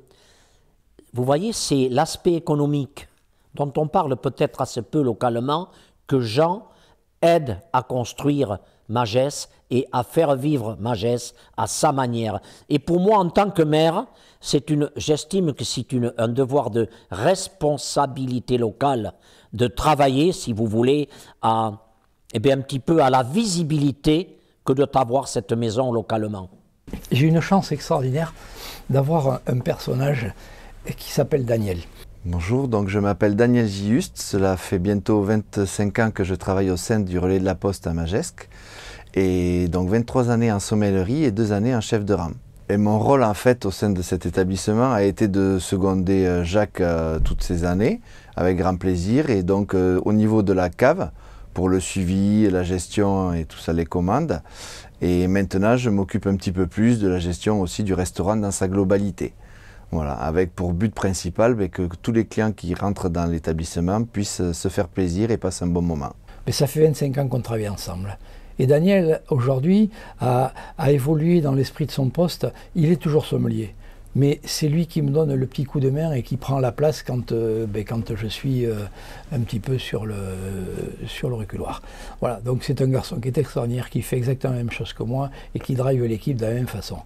vous voyez, c'est l'aspect économique dont on parle peut-être assez peu localement, que Jean aide à construire Magès et à faire vivre Magès à sa manière. Et pour moi, en tant que maire, j'estime que c'est un devoir de responsabilité locale de travailler, si vous voulez, un petit peu à la visibilité que doit avoir cette maison localement. J'ai une chance extraordinaire d'avoir un personnage qui s'appelle Daniel. Bonjour, donc je m'appelle Daniel Giuste, cela fait bientôt 25 ans que je travaille au sein du relais de la Poste à Magescq, et donc 23 années en sommellerie et 2 années en chef de rang. Et mon rôle en fait au sein de cet établissement a été de seconder Jacques toutes ces années, avec grand plaisir, et donc au niveau de la cave, pour le suivi, la gestion et tout ça, les commandes. Et maintenant je m'occupe un petit peu plus de la gestion aussi du restaurant dans sa globalité. Voilà, avec pour but principal que tous les clients qui rentrent dans l'établissement puissent se faire plaisir et passer un bon moment. Mais ça fait 25 ans qu'on travaille ensemble. Et Daniel, aujourd'hui, a évolué dans l'esprit de son poste. Il est toujours sommelier. Mais c'est lui qui me donne le petit coup de main et qui prend la place quand je suis un petit peu sur le reculoir. Voilà, donc c'est un garçon qui est extraordinaire, qui fait exactement la même chose que moi et qui drive l'équipe de la même façon.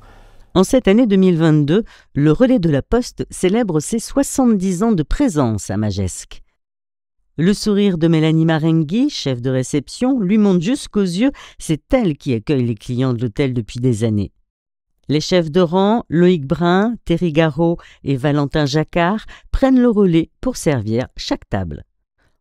En cette année 2022, le relais de la Poste célèbre ses 70 ans de présence à Magescq. Le sourire de Mélanie Marenghi, chef de réception, lui monte jusqu'aux yeux, c'est elle qui accueille les clients de l'hôtel depuis des années. Les chefs de rang, Loïc Brun, Thierry Garot et Valentin Jacquard, prennent le relais pour servir chaque table.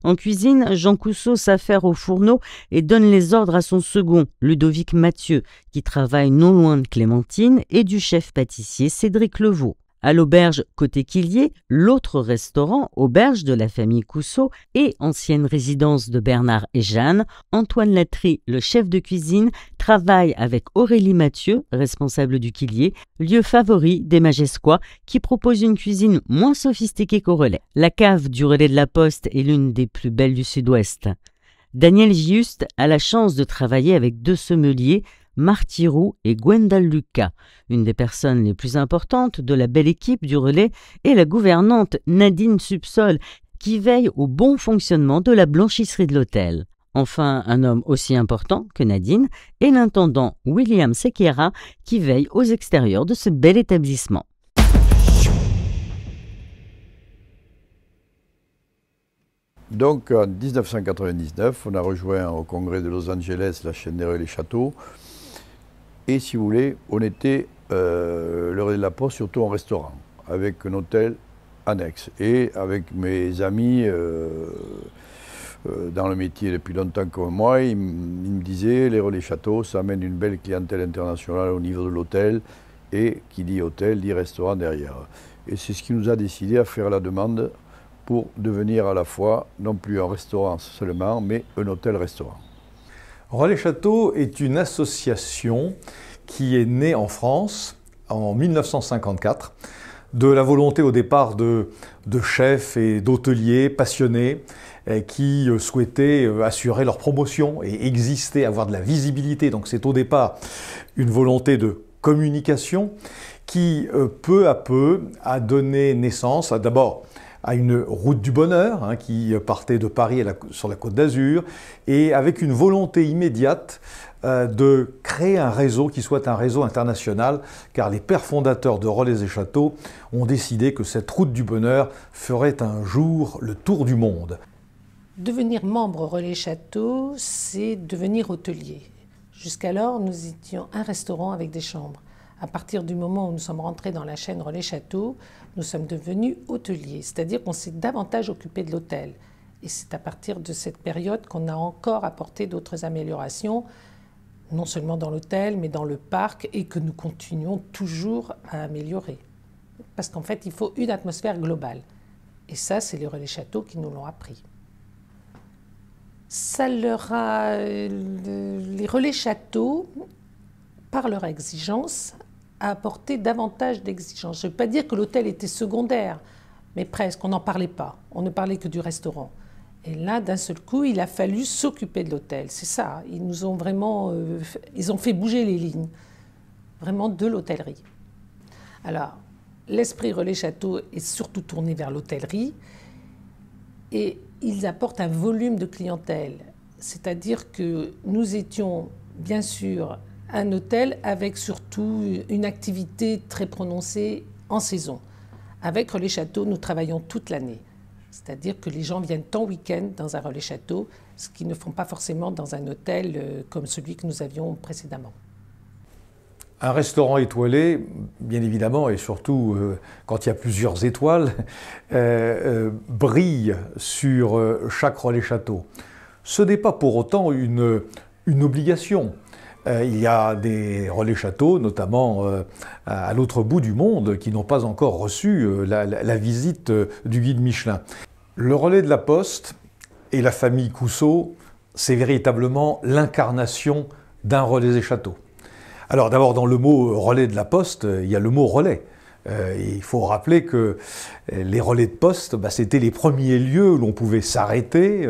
En cuisine, Jean Cousseau s'affaire au fourneau et donne les ordres à son second, Ludovic Mathieu, qui travaille non loin de Clémentine, et du chef pâtissier Cédric Levaux. À l'auberge Côté Quillier, l'autre restaurant, auberge de la famille Cousseau et ancienne résidence de Bernard et Jeanne, Antoine Latry, le chef de cuisine, travaille avec Aurélie Mathieu, responsable du Quillier, lieu favori des Magescois, qui propose une cuisine moins sophistiquée qu'au relais. La cave du relais de la Poste est l'une des plus belles du Sud-Ouest. Daniel Giuste a la chance de travailler avec 2 sommeliers, Marty Roux et Gwendal Lucas, une des personnes les plus importantes de la belle équipe du relais, et la gouvernante Nadine Subsol, qui veille au bon fonctionnement de la blanchisserie de l'hôtel. Enfin, un homme aussi important que Nadine est l'intendant William Sequeira, qui veille aux extérieurs de ce bel établissement. Donc en 1999, on a rejoint au congrès de Los Angeles la chaîne des relais châteaux. Et si vous voulez, on était le relais de la Poste surtout en restaurant, avec un hôtel annexe. Et avec mes amis dans le métier depuis longtemps comme moi, il me disait les relais châteaux, ça amène une belle clientèle internationale au niveau de l'hôtel, et qui dit hôtel dit restaurant derrière. Et c'est ce qui nous a décidé à faire la demande pour devenir à la fois non plus un restaurant seulement, mais un hôtel-restaurant. Relais Châteaux est une association qui est née en France en 1954, de la volonté au départ de chefs et d'hôteliers passionnés qui souhaitaient assurer leur promotion et exister, avoir de la visibilité. Donc c'est au départ une volonté de communication qui, peu à peu, a donné naissance d'abord à une route du bonheur qui partait de Paris sur la Côte d'Azur, et avec une volonté immédiate de créer un réseau qui soit un réseau international, car les pères fondateurs de Relais et Châteaux ont décidé que cette route du bonheur ferait un jour le tour du monde. Devenir membre Relais Châteaux, c'est devenir hôtelier. Jusqu'alors, nous étions un restaurant avec des chambres. À partir du moment où nous sommes rentrés dans la chaîne Relais Châteaux, nous sommes devenus hôteliers, c'est-à-dire qu'on s'est davantage occupé de l'hôtel. Et c'est à partir de cette période qu'on a encore apporté d'autres améliorations, non seulement dans l'hôtel, mais dans le parc, et que nous continuons toujours à améliorer. Parce qu'en fait, il faut une atmosphère globale. Et ça, c'est les Relais Châteaux qui nous l'ont appris. Ça leur a... Les Relais Châteaux, par leur exigence, a apporté davantage d'exigences. Je ne veux pas dire que l'hôtel était secondaire, mais presque, on n'en parlait pas. On ne parlait que du restaurant. Et là, d'un seul coup, il a fallu s'occuper de l'hôtel. C'est ça, ils nous ont vraiment... ils ont fait bouger les lignes, vraiment de l'hôtellerie. Alors, l'esprit Relais Châteaux est surtout tourné vers l'hôtellerie, et ils apportent un volume de clientèle. C'est-à-dire que nous étions, bien sûr, un hôtel avec surtout une activité très prononcée en saison. Avec Relais Châteaux, nous travaillons toute l'année. C'est-à-dire que les gens viennent en week-end dans un Relais Châteaux, ce qu'ils ne font pas forcément dans un hôtel comme celui que nous avions précédemment. Un restaurant étoilé, bien évidemment, et surtout quand il y a plusieurs étoiles, brille sur chaque Relais Châteaux. Ce n'est pas pour autant une obligation. Il y a des Relais Châteaux, notamment à l'autre bout du monde, qui n'ont pas encore reçu la visite du guide Michelin. Le Relais de la Poste et la famille Cousseau, c'est véritablement l'incarnation d'un Relais et Châteaux. Alors d'abord, dans le mot relais de la poste, il y a le mot relais. Il faut rappeler que les relais de poste, c'était les premiers lieux où l'on pouvait s'arrêter,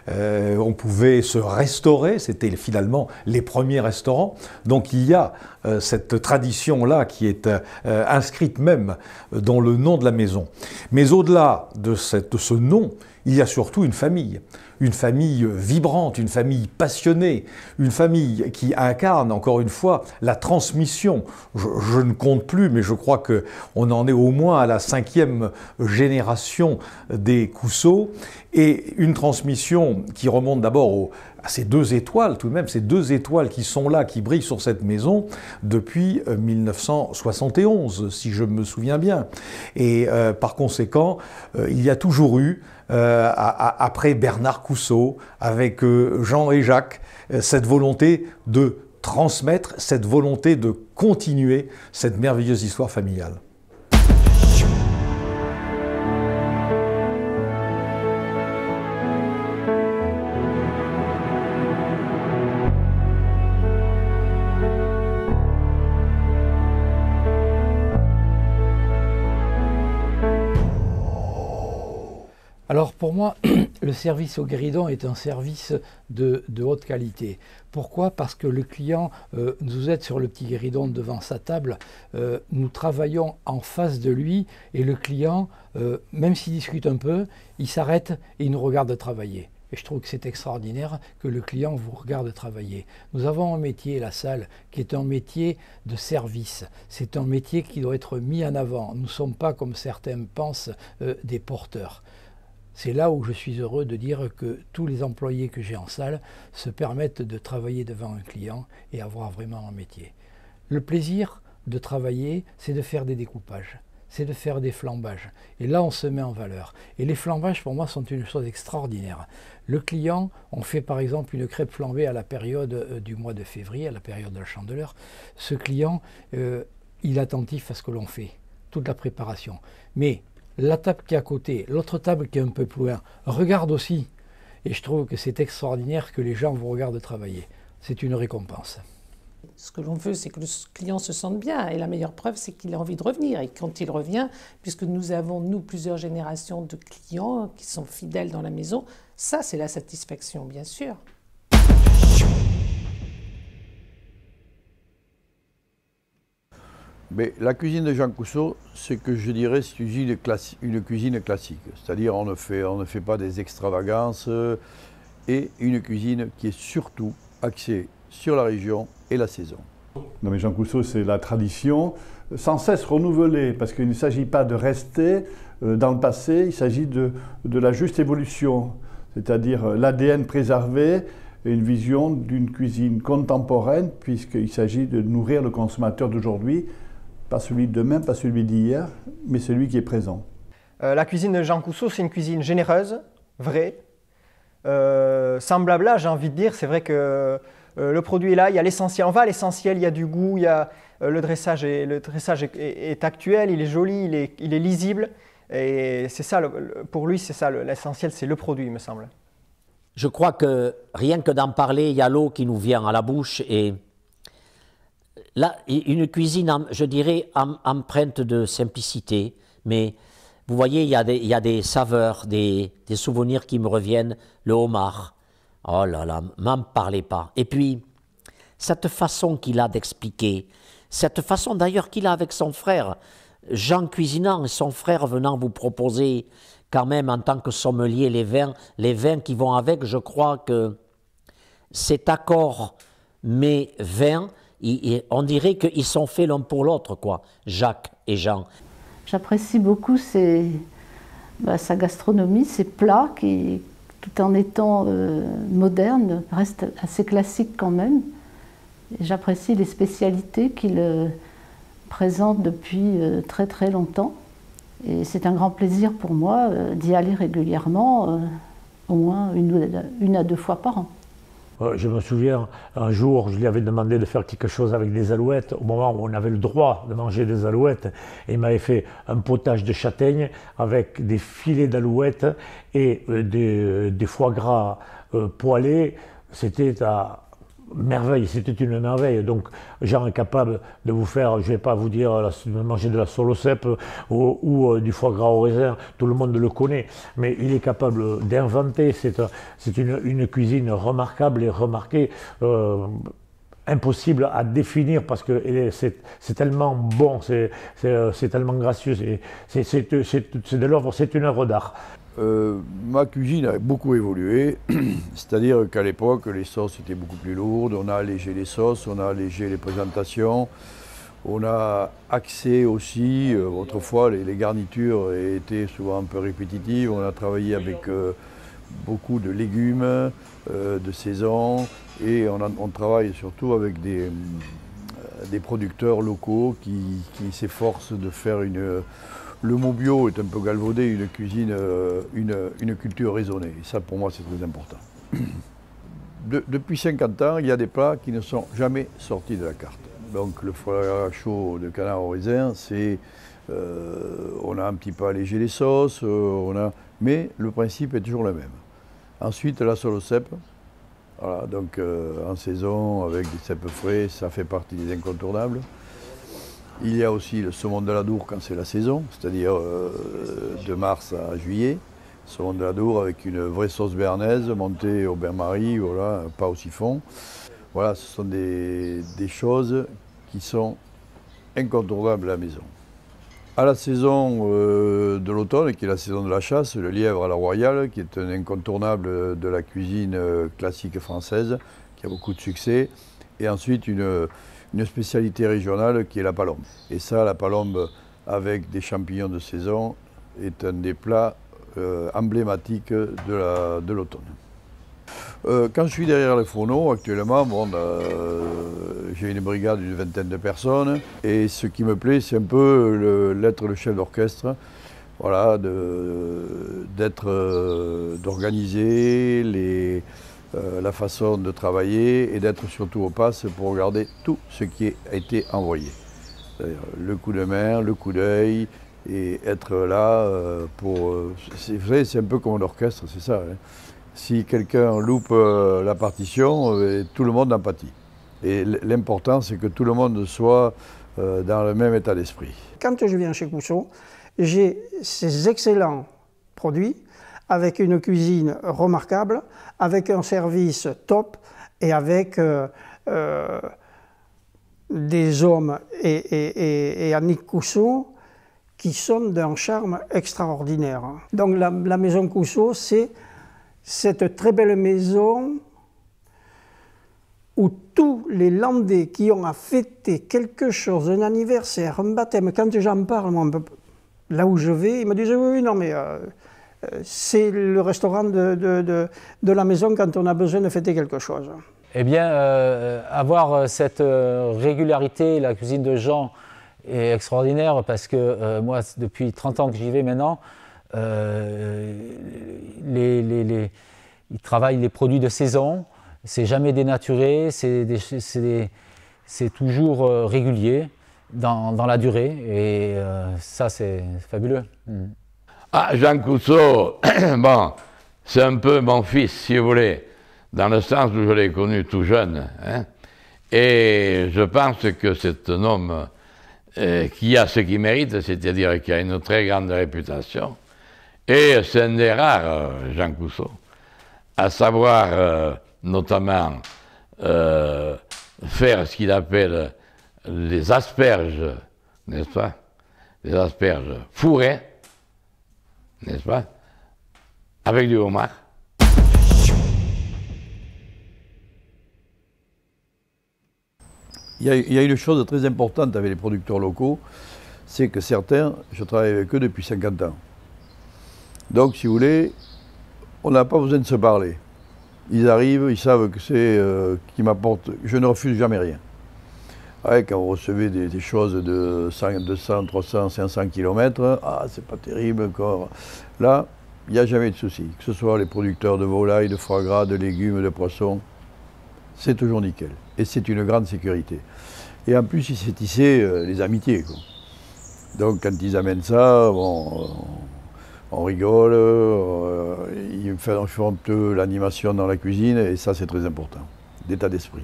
on pouvait se restaurer, c'était finalement les premiers restaurants. Donc il y a cette tradition-là qui est inscrite même dans le nom de la maison. Mais au-delà de ce nom, il y a surtout une famille vibrante, une famille passionnée, une famille qui incarne, encore une fois, la transmission. Je ne compte plus, mais je crois qu'on en est au moins à la 5e génération des Cousseau, et une transmission qui remonte d'abord à ces 2 étoiles, tout de même, ces 2 étoiles qui sont là, qui brillent sur cette maison depuis 1971, si je me souviens bien. Et par conséquent, il y a toujours eu, après Bernard Cousseau, avec Jean et Jacques, cette volonté de transmettre, cette volonté de continuer cette merveilleuse histoire familiale. Alors pour moi, le service au guéridon est un service de haute qualité. Pourquoi? Parce que le client nous aide sur le petit guéridon devant sa table, nous travaillons en face de lui, et le client, même s'il discute un peu, il s'arrête et il nous regarde travailler. Et je trouve que c'est extraordinaire que le client vous regarde travailler. Nous avons un métier, la salle, qui est un métier de service. C'est un métier qui doit être mis en avant. Nous ne sommes pas, comme certains pensent, des porteurs. C'est là où je suis heureux de dire que tous les employés que j'ai en salle se permettent de travailler devant un client et avoir vraiment un métier. Le plaisir de travailler, c'est de faire des découpages. c'est de faire des flambages. Et là, on se met en valeur. Et les flambages, pour moi, sont une chose extraordinaire. Le client, on fait par exemple une crêpe flambée à la période du mois de février, à la période de la Chandeleur. Ce client, il est attentif à ce que l'on fait, toute la préparation. Mais la table qui est à côté, l'autre table qui est un peu plus loin, regarde aussi. Et je trouve que c'est extraordinaire que les gens vous regardent travailler. C'est une récompense. Ce que l'on veut, c'est que le client se sente bien. Et la meilleure preuve, c'est qu'il a envie de revenir. Et quand il revient, puisque nous avons, nous, plusieurs générations de clients qui sont fidèles dans la maison, ça, c'est la satisfaction, bien sûr. Mais la cuisine de Jean Cousseau, c'est que je dirais c'est une cuisine classique. C'est-à-dire on ne fait pas des extravagances et une cuisine qui est surtout axée sur la région et la saison. Non mais Jean Cousseau, c'est la tradition sans cesse renouvelée, parce qu'il ne s'agit pas de rester dans le passé, il s'agit de la juste évolution, c'est-à-dire l'ADN préservé et une vision d'une cuisine contemporaine, puisqu'il s'agit de nourrir le consommateur d'aujourd'hui, pas celui de demain, pas celui d'hier, mais celui qui est présent. La cuisine de Jean Cousseau, c'est une cuisine généreuse, vraie, sans blabla, j'ai envie de dire. C'est vrai que le produit est là, il y a l'essentiel, on va à l'essentiel, il y a du goût, il y a, le dressage est actuel, il est joli, il est lisible. Et c'est ça, pour lui, c'est ça, l'essentiel, c'est le produit, il me semble. Je crois que rien que d'en parler, il y a l'eau qui nous vient à la bouche. Et là, une cuisine, je dirais, empreinte de simplicité. Mais vous voyez, il y a des saveurs, des souvenirs qui me reviennent. Le homard. Oh là là, m'en parlez pas. Et puis, cette façon qu'il a d'expliquer, cette façon d'ailleurs qu'il a avec son frère, Jean cuisinant et son frère venant vous proposer quand même en tant que sommelier les vins qui vont avec, je crois que cet accord mais vin, on dirait qu'ils sont faits l'un pour l'autre, quoi, Jacques et Jean. J'apprécie beaucoup sa gastronomie, ses plats qui, tout en étant modernes, restent assez classiques quand même. J'apprécie les spécialités qu'il présente depuis très très longtemps. Et c'est un grand plaisir pour moi d'y aller régulièrement, au moins une à deux fois par an. Je me souviens, un jour, je lui avais demandé de faire quelque chose avec des alouettes, au moment où on avait le droit de manger des alouettes, et il m'avait fait un potage de châtaigne avec des filets d'alouettes et des foie gras poêlés. C'était à merveille, c'était une merveille. Donc, Jean est capable de vous faire, je ne vais pas vous dire de manger de la sole au cèpe ou du foie gras au raisin, tout le monde le connaît, mais il est capable d'inventer. C'est une cuisine remarquable et remarquée, impossible à définir parce que c'est tellement bon, c'est tellement gracieux, c'est de l'œuvre, c'est une œuvre d'art. Ma cuisine a beaucoup évolué, c'est-à-dire qu'à l'époque, les sauces étaient beaucoup plus lourdes, on a allégé les sauces, on a allégé les présentations, on a axé aussi, autrefois les garnitures étaient souvent un peu répétitives, on a travaillé avec beaucoup de légumes, de saison, et on travaille surtout avec des producteurs locaux qui s'efforcent de faire le mot bio est un peu galvaudé, une cuisine, une culture raisonnée. Et ça, pour moi, c'est très important. Depuis 50 ans, il y a des plats qui ne sont jamais sortis de la carte. Donc le foie gras chaud de canard au raisin, on a un petit peu allégé les sauces, mais le principe est toujours le même. Ensuite, la sole au cèpe. Voilà, donc en saison, avec des cèpes frais, ça fait partie des incontournables. Il y a aussi le saumon de l'Adour quand c'est la saison, c'est-à-dire de mars à juillet. Saumon de l'Adour avec une vraie sauce béarnaise montée au bain-marie, voilà, pas au siphon. Voilà, ce sont des choses qui sont incontournables à la maison. À la saison de l'automne, qui est la saison de la chasse, le lièvre à la royale, qui est un incontournable de la cuisine classique française, qui a beaucoup de succès. Et ensuite, une spécialité régionale qui est la palombe. Et ça, la palombe avec des champignons de saison est un des plats emblématiques de l'automne. Quand je suis derrière le fourneau, actuellement, bon, j'ai une brigade d'une 20aine de personnes. Et ce qui me plaît, c'est un peu l'être le chef d'orchestre. Voilà, d'organiser la façon de travailler et d'être surtout au pas pour regarder tout ce qui a été envoyé. Le coup de main, le coup d'œil, et être là pour... Vous savez, c'est un peu comme l'orchestre, c'est ça. Hein. Si quelqu'un loupe la partition, tout le monde en pâtit. Et l'important, c'est que tout le monde soit dans le même état d'esprit. Quand je viens chez Cousseau, j'ai ces excellents produits, avec une cuisine remarquable, avec un service top et avec des hommes et Annick Cousseau qui sont d'un charme extraordinaire. Donc la maison Cousseau, c'est cette très belle maison où tous les Landais qui ont à fêter quelque chose, un anniversaire, un baptême, quand j'en parle, moi, là où je vais, ils me disent oui, non mais c'est le restaurant de la maison quand on a besoin de fêter quelque chose. Eh bien, avoir cette régularité, la cuisine de Jean est extraordinaire parce que moi, depuis 30 ans que j'y vais maintenant, il travaille les produits de saison, c'est jamais dénaturé, c'est toujours régulier dans la durée et ça c'est fabuleux. Ah, Jean Cousseau, bon, c'est un peu mon fils, si vous voulez, dans le sens où je l'ai connu tout jeune. Hein, et je pense que c'est un homme qui a ce qu'il mérite, c'est-à-dire qui a une très grande réputation. Et c'est un des rares, Jean Cousseau, à savoir notamment faire ce qu'il appelle les asperges, n'est-ce pas? Les asperges fourrées, n'est-ce pas? Avec du homard. Il y a une chose très importante avec les producteurs locaux, c'est que certains, je travaille avec eux depuis 50 ans. Donc, si vous voulez, on n'a pas besoin de se parler. Ils arrivent, ils savent que c'est qui m'apporte. Je ne refuse jamais rien. Ouais, quand vous recevez des choses de 100, 200, 300, 500 km, ah, c'est pas terrible encore. Là, il n'y a jamais de souci. Que ce soit les producteurs de volailles, de foie gras, de légumes, de poissons, c'est toujours nickel. Et c'est une grande sécurité. Et en plus, il s'est tissé les amitiés, quoi. Donc, quand ils amènent ça, bon, on rigole, ils font un peu l'animation dans la cuisine, et ça, c'est très important, d'état d'esprit.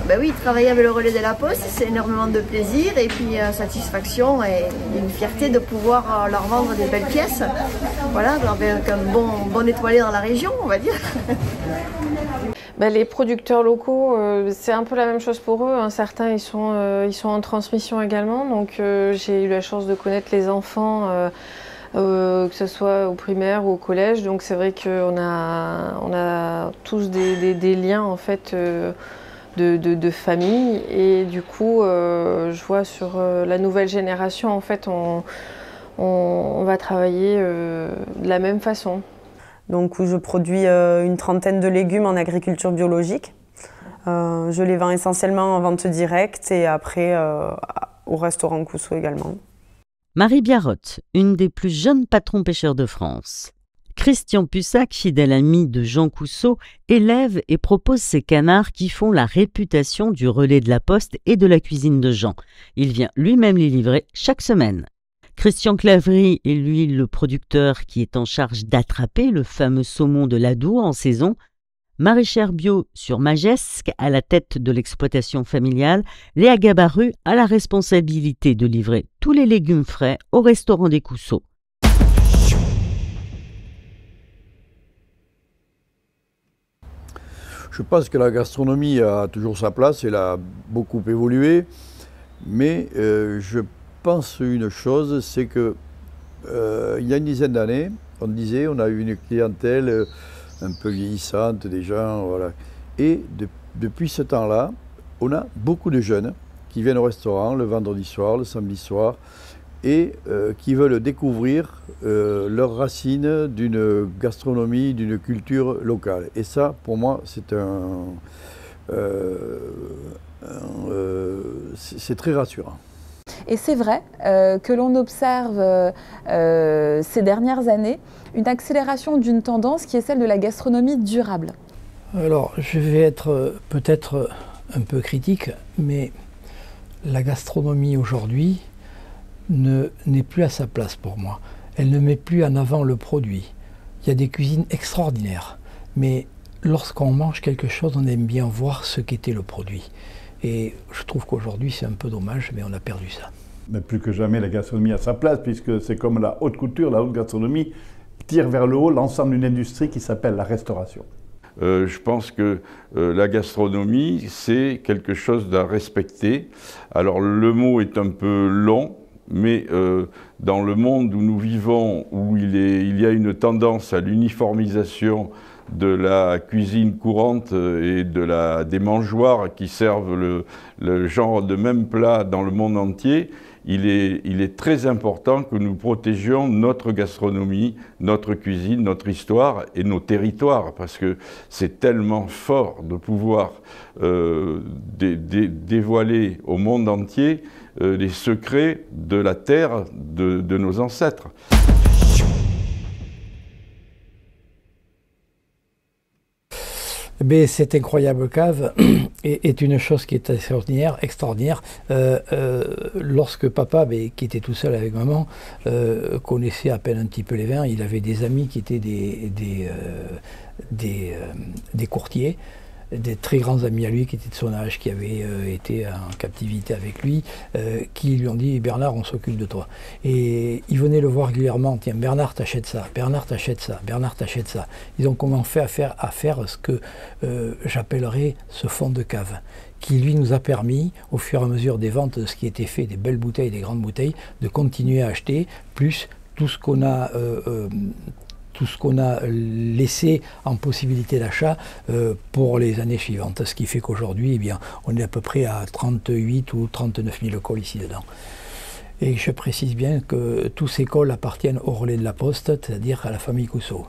Ben oui, travailler avec le relais de la Poste, c'est énormément de plaisir et puis satisfaction et une fierté de pouvoir leur vendre des belles pièces. Voilà, avec un bon étoilé dans la région, on va dire. Ben, les producteurs locaux, c'est un peu la même chose pour eux. Hein. Certains, ils sont en transmission également. Donc, j'ai eu la chance de connaître les enfants, que ce soit au primaire ou au collège. Donc, c'est vrai qu'on a tous des liens, en fait, de famille. Et du coup, je vois sur la nouvelle génération, en fait, on va travailler de la même façon. Donc où je produis une trentaine de légumes en agriculture biologique. Je les vends essentiellement en vente directe et après au restaurant Cousseau également. Marie Biarrotte, une des plus jeunes patrons pêcheurs de France. Christian Pussac, fidèle ami de Jean Cousseau, élève et propose ces canards qui font la réputation du relais de la Poste et de la cuisine de Jean. Il vient lui-même les livrer chaque semaine. Christian Claverie est lui le producteur qui est en charge d'attraper le fameux saumon de l'Adour en saison. Maraîchère bio sur Magesque, à la tête de l'exploitation familiale, Léa Gabaru a la responsabilité de livrer tous les légumes frais au restaurant des Cousseaux. Je pense que la gastronomie a toujours sa place, elle a beaucoup évolué, mais je pense une chose, c'est que il y a une dizaine d'années, on disait, on a eu une clientèle un peu vieillissante, des gens, voilà. Et depuis ce temps-là, on a beaucoup de jeunes qui viennent au restaurant le vendredi soir, le samedi soir, et qui veulent découvrir leurs racines d'une gastronomie, d'une culture locale. Et ça, pour moi, c'est très rassurant. Et c'est vrai que l'on observe ces dernières années une accélération d'une tendance qui est celle de la gastronomie durable. Alors, je vais être peut-être un peu critique, mais la gastronomie aujourd'hui n'est plus à sa place pour moi. Elle ne met plus en avant le produit. Il y a des cuisines extraordinaires, mais lorsqu'on mange quelque chose, on aime bien voir ce qu'était le produit. Et je trouve qu'aujourd'hui, c'est un peu dommage, mais on a perdu ça. Mais plus que jamais, la gastronomie a sa place, puisque c'est comme la haute couture, la haute gastronomie tire vers le haut l'ensemble d'une industrie qui s'appelle la restauration. Je pense que la gastronomie, c'est quelque chose à respecter. Alors le mot est un peu long, mais dans le monde où nous vivons, où il y a une tendance à l'uniformisation de la cuisine courante et des mangeoires qui servent le genre de même plat dans le monde entier, il est très important que nous protégions notre gastronomie, notre cuisine, notre histoire et nos territoires, parce que c'est tellement fort de pouvoir dévoiler au monde entier les secrets de la terre de nos ancêtres. Mais cette incroyable cave est une chose qui est extraordinaire. Lorsque papa, qui était tout seul avec maman, connaissait à peine un petit peu les vins, il avait des amis qui étaient des courtiers, des très grands amis à lui qui étaient de son âge, qui avaient été en captivité avec lui, qui lui ont dit « Bernard, on s'occupe de toi ». Et ils venaient le voir régulièrement « Tiens, Bernard, t'achètes ça, Bernard, t'achètes ça, Bernard, t'achètes ça ». Ils ont commencé à faire ce que j'appellerais ce fond de cave, qui lui nous a permis, au fur et à mesure des ventes de ce qui était fait, des belles bouteilles, des grandes bouteilles, de continuer à acheter, plus tout ce qu'on a laissé en possibilité d'achat pour les années suivantes. Ce qui fait qu'aujourd'hui, on est à peu près à 38 ou 39 000 cols ici dedans. Et je précise bien que tous ces cols appartiennent au relais de la Poste, c'est-à-dire à la famille Cousseau.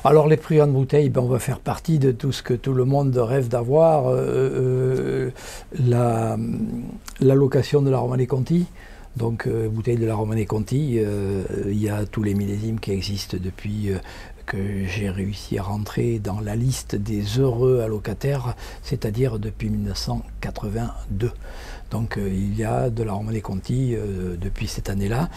Alors les prix en bouteille, on va faire partie de tout ce que tout le monde rêve d'avoir, la location de la Romanée Conti. Donc, bouteille de la Romanée Conti, il y a tous les millésimes qui existent depuis que j'ai réussi à rentrer dans la liste des heureux allocataires, c'est-à-dire depuis 1982. Donc, il y a de la Romanée Conti depuis cette année-là.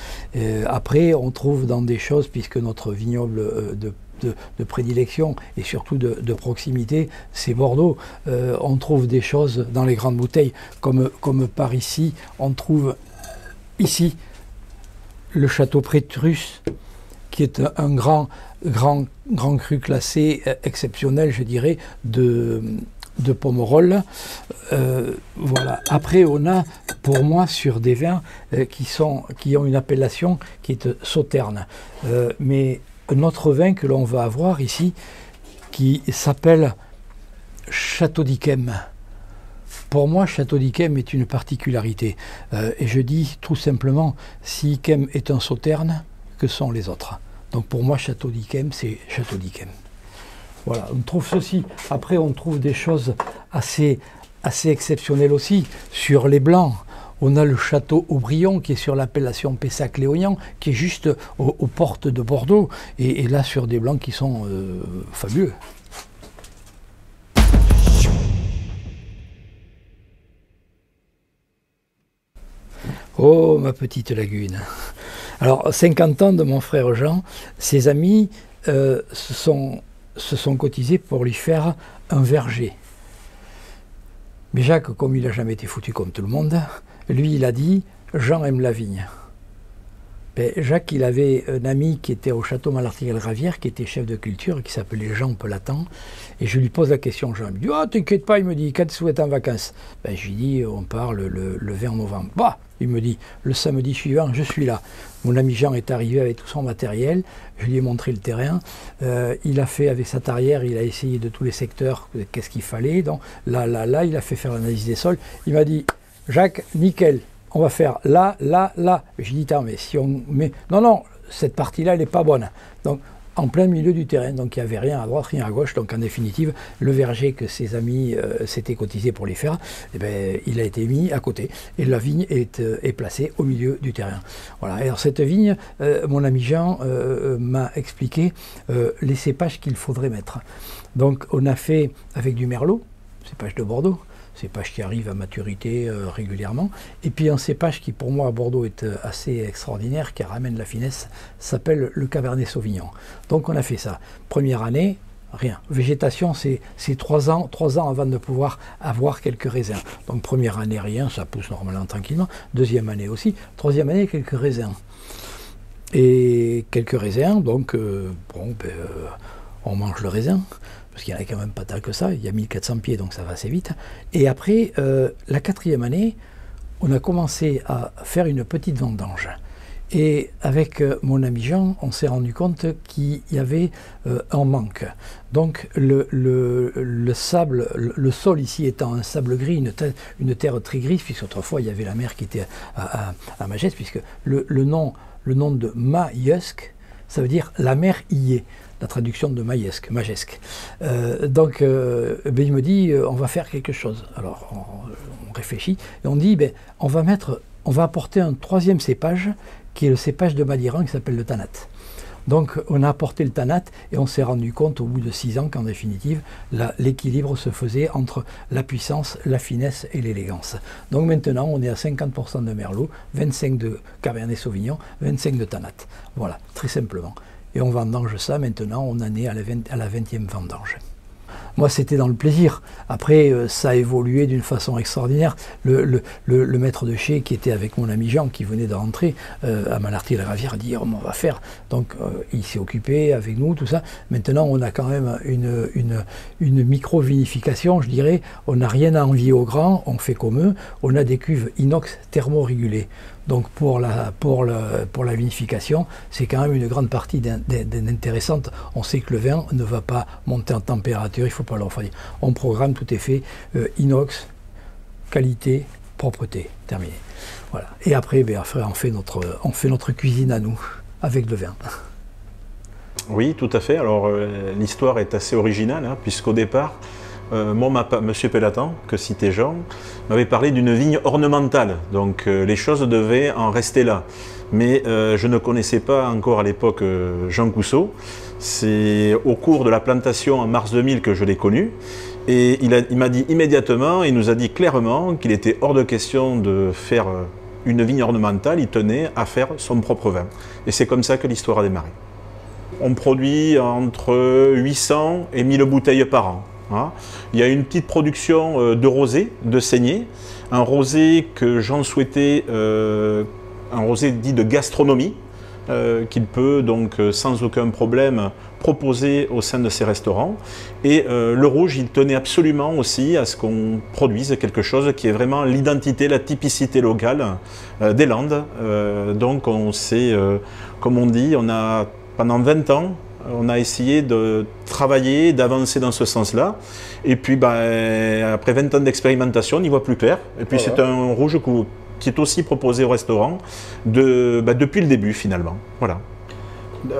Après, on trouve dans des choses, puisque notre vignoble de prédilection et surtout de proximité, c'est Bordeaux. On trouve des choses dans les grandes bouteilles, comme par ici, on trouve ici, le château Pétrus, qui est un grand cru classé exceptionnel, je dirais, de Pomerol. Voilà. Après, on a, pour moi, sur des vins qui ont une appellation qui est Sauterne. Mais un autre vin que l'on va avoir ici, qui s'appelle Château d'Yquem. Pour moi, Château d'Yquem est une particularité. Et je dis tout simplement, si Yquem est un Sauterne, que sont les autres? Donc pour moi, Château d'Yquem, c'est Château d'Yquem. Voilà, on trouve ceci. Après, on trouve des choses assez exceptionnelles aussi. Sur les blancs, on a le château Aubryon, qui est sur l'appellation Pessac-Léognan, qui est juste aux portes de Bordeaux. Et là, sur des blancs qui sont fabuleux. Oh, ma petite lagune. Alors, 50 ans de mon frère Jean, ses amis se sont cotisés pour lui faire un verger. Mais Jacques, comme il n'a jamais été foutu comme tout le monde, lui, il a dit « Jean aime la vigne ». Ben, Jacques, il avait un ami qui était au château Malartigue-Gravière, qui était chef de culture, qui s'appelait Jean Pelatan. Et je lui pose la question, Jean, il me dit « Ah, t'inquiète pas », il me dit « Quand tu souhaites en vacances ?» Ben, je lui dis « On part le 20 novembre. » Bah, il me dit « Le samedi suivant, je suis là. » Mon ami Jean est arrivé avec tout son matériel, je lui ai montré le terrain. Il a fait avec sa tarière, il a essayé de tous les secteurs, qu'est-ce qu'il fallait. Donc là, il a fait faire l'analyse des sols. Il m'a dit « Jacques, nickel. on va faire là, là, là. J'ai dit, mais si on met... Non, non, cette partie-là, elle n'est pas bonne. Donc, en plein milieu du terrain, donc il n'y avait rien à droite, rien à gauche. Donc en définitive, le verger que ses amis s'étaient cotisés pour les faire, eh ben, il a été mis à côté. Et la vigne est placée au milieu du terrain. Voilà. Et alors cette vigne, mon ami Jean m'a expliqué les cépages qu'il faudrait mettre. Donc on a fait avec du merlot, cépage de Bordeaux, cépage qui arrive à maturité régulièrement. Et puis un cépage qui pour moi à Bordeaux est assez extraordinaire, qui ramène la finesse, s'appelle le Cabernet Sauvignon. Donc on a fait ça. Première année, rien. Végétation, c'est 3 ans avant de pouvoir avoir quelques raisins. Donc première année, rien, ça pousse normalement tranquillement. Deuxième année aussi. Troisième année, quelques raisins. Et quelques raisins, donc on mange le raisin. Parce qu'il n'y en a quand même pas tant que ça, il y a 1400 pieds, donc ça va assez vite. Et après, la 4e année, on a commencé à faire une petite vendange. Et avec mon ami Jean, on s'est rendu compte qu'il y avait un manque. Donc le sable, le sol ici étant un sable gris, une terre très grise, puisqu'autrefois il y avait la mer qui était à Magesque, puisque le nom de Majesque, ça veut dire la mer y est. La traduction de Majesque. Donc, il me dit, on va faire quelque chose. Alors, on réfléchit et on dit, on va apporter un 3e cépage, qui est le cépage de Madiran, qui s'appelle le Tanat. Donc, on a apporté le Tanat et on s'est rendu compte au bout de 6 ans qu'en définitive, l'équilibre se faisait entre la puissance, la finesse et l'élégance. Donc maintenant, on est à 50% de Merlot, 25% de Cabernet Sauvignon, 25% de Tanat. Voilà, très simplement. Et on vendange ça maintenant, on en est à la 20e vendange. Moi, c'était dans le plaisir. Après, ça a évolué d'une façon extraordinaire. Le maître de chai qui était avec mon ami Jean, qui venait de rentrer à Malarty-la-Gravière, a dit on va faire. Donc, il s'est occupé avec nous, tout ça. Maintenant, on a quand même une micro-vinification, je dirais. On n'a rien à envier aux grands, on fait comme eux. On a des cuves inox thermorégulées. Donc pour la vinification, c'est quand même une grande partie d'intéressante. On sait que le vin ne va pas monter en température, il ne faut pas le refroidir. On programme, tout est fait, inox, qualité, propreté, terminé. Voilà. Et après, on fait notre cuisine à nous, avec le vin. Oui, tout à fait. Alors l'histoire est assez originale, hein, puisqu'au départ, Monsieur Pellatan, que citait Jean, m'avait parlé d'une vigne ornementale, donc les choses devaient en rester là. Mais je ne connaissais pas encore à l'époque Jean Cousseau. C'est au cours de la plantation en mars 2000 que je l'ai connu. Et il m'a dit immédiatement, il nous a dit clairement qu'il était hors de question de faire une vigne ornementale, il tenait à faire son propre vin. Et c'est comme ça que l'histoire a démarré. On produit entre 800 et 1000 bouteilles par an. Hein. Il y a une petite production de rosé, de saignée, un rosé que Jean souhaitait, un rosé dit de gastronomie, qu'il peut donc sans aucun problème proposer au sein de ses restaurants. Et le rouge, il tenait absolument aussi à ce qu'on produise quelque chose qui est vraiment l'identité, la typicité locale des Landes. Donc on s'est, comme on dit, on a pendant 20 ans, on a essayé de travailler, d'avancer dans ce sens-là. Et puis, après 20 ans d'expérimentation, on y voit plus clair. Et puis, c'est un rouge qui est aussi proposé au restaurant depuis le début, finalement. Voilà.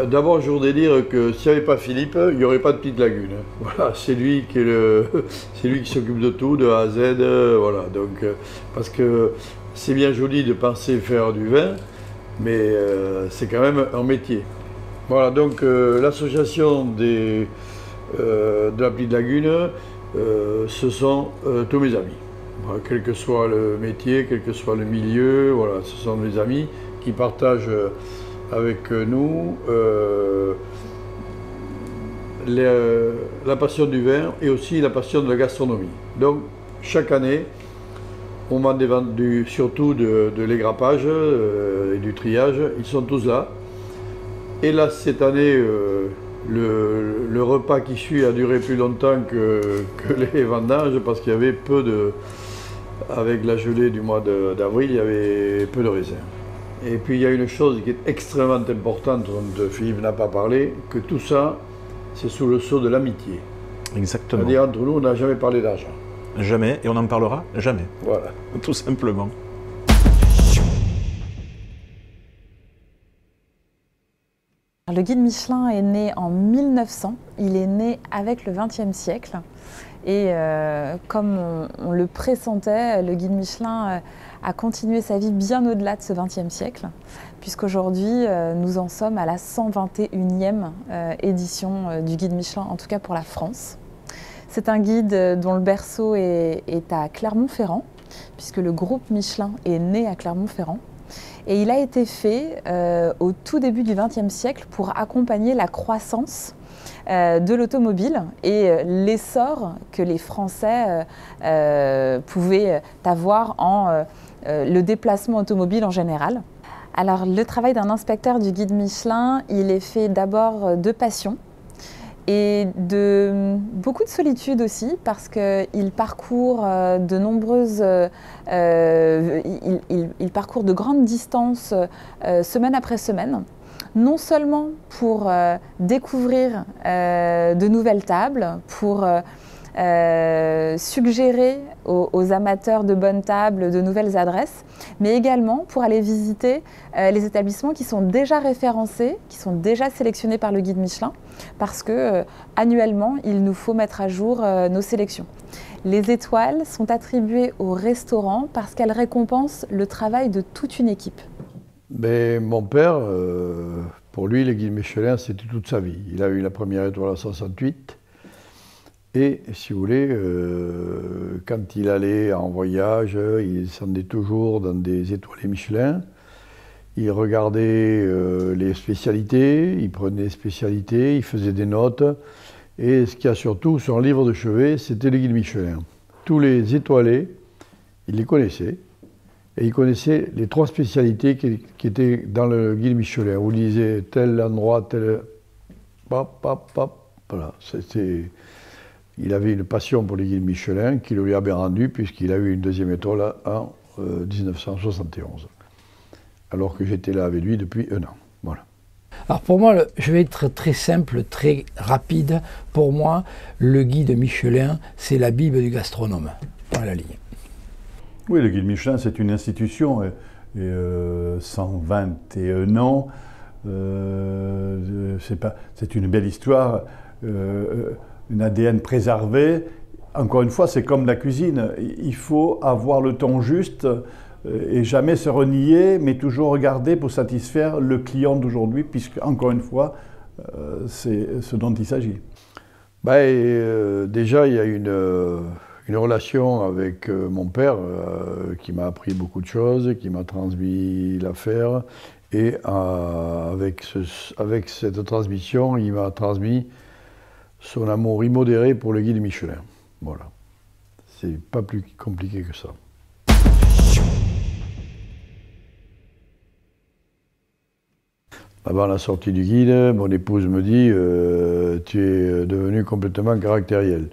D'abord, je voudrais dire que s'il n'y avait pas Philippe, il n'y aurait pas de Petite Lagune. Voilà, c'est lui qui s'occupe de tout, de A à Z. Voilà, donc, parce que c'est bien joli de penser faire du vin, mais c'est quand même un métier. Voilà, donc l'association de la Petite Lagune, ce sont tous mes amis. Voilà, quel que soit le métier, quel que soit le milieu, voilà, ce sont mes amis qui partagent avec nous la passion du vin et aussi la passion de la gastronomie. Donc chaque année, on vend surtout de l'égrappage et du triage, ils sont tous là. Et là, cette année, le repas qui suit a duré plus longtemps que les vendanges parce qu'il y avait peu de... Avec la gelée du mois d'avril, il y avait peu de raisins. Et puis il y a une chose qui est extrêmement importante, dont Philippe n'a pas parlé, que tout ça, c'est sous le sceau de l'amitié. Exactement. C'est-à-dire, entre nous, on n'a jamais parlé d'argent. Jamais, et on n'en parlera jamais. Voilà. Tout simplement. Le guide Michelin est né en 1900, il est né avec le XXe siècle et comme on le pressentait, le guide Michelin a continué sa vie bien au-delà de ce XXe siècle puisqu'aujourd'hui nous en sommes à la 121e édition du guide Michelin, en tout cas pour la France. C'est un guide dont le berceau est à Clermont-Ferrand puisque le groupe Michelin est né à Clermont-Ferrand. Et il a été fait au tout début du XXe siècle pour accompagner la croissance de l'automobile et l'essor que les Français pouvaient avoir en le déplacement automobile en général. Alors le travail d'un inspecteur du guide Michelin, il est fait d'abord de passion et de beaucoup de solitude aussi parce qu'il parcourt de nombreuses, il parcourt de grandes distances semaine après semaine, non seulement pour découvrir de nouvelles tables, pour suggérer aux amateurs de bonnes tables de nouvelles adresses, mais également pour aller visiter les établissements qui sont déjà référencés, qui sont déjà sélectionnés par le guide Michelin, parce que annuellement, il nous faut mettre à jour nos sélections. Les étoiles sont attribuées aux restaurants parce qu'elles récompensent le travail de toute une équipe. Mais mon père, pour lui, le guide Michelin, c'était toute sa vie. Il a eu la première étoile en 68. Et si vous voulez, quand il allait en voyage, il descendait toujours dans des étoilés Michelin. Il regardait les spécialités, il prenait les spécialités, il faisait des notes. Et ce qu'il y a surtout, son livre de chevet, c'était le guide Michelin. Tous les étoilés, il les connaissait. Et il connaissait les 3 spécialités qui étaient dans le guide Michelin. Où il disait tel endroit, tel... Pop, pop, pop. Voilà, c'était... Il avait une passion pour les guides Michelin qui le lui a bien rendu puisqu'il a eu une 2e étoile en 1971. Alors que j'étais là avec lui depuis 1 an. Voilà. Alors pour moi, je vais être très simple, très rapide. Pour moi, le guide Michelin, c'est la Bible du gastronome. Voilà la ligne. Oui, le guide Michelin, c'est une institution, 121 ans, c'est une belle histoire, une ADN préservée. Encore une fois, c'est comme la cuisine, il faut avoir le ton juste et jamais se renier, mais toujours regarder pour satisfaire le client d'aujourd'hui, puisque, encore une fois, c'est ce dont il s'agit. Déjà, il y a une relation avec mon père qui m'a appris beaucoup de choses, qui m'a transmis l'affaire. Et avec cette transmission, il m'a transmis son amour immodéré pour le guide Michelin. Voilà. C'est pas plus compliqué que ça. Avant la sortie du guide, mon épouse me dit tu es devenu complètement caractériel.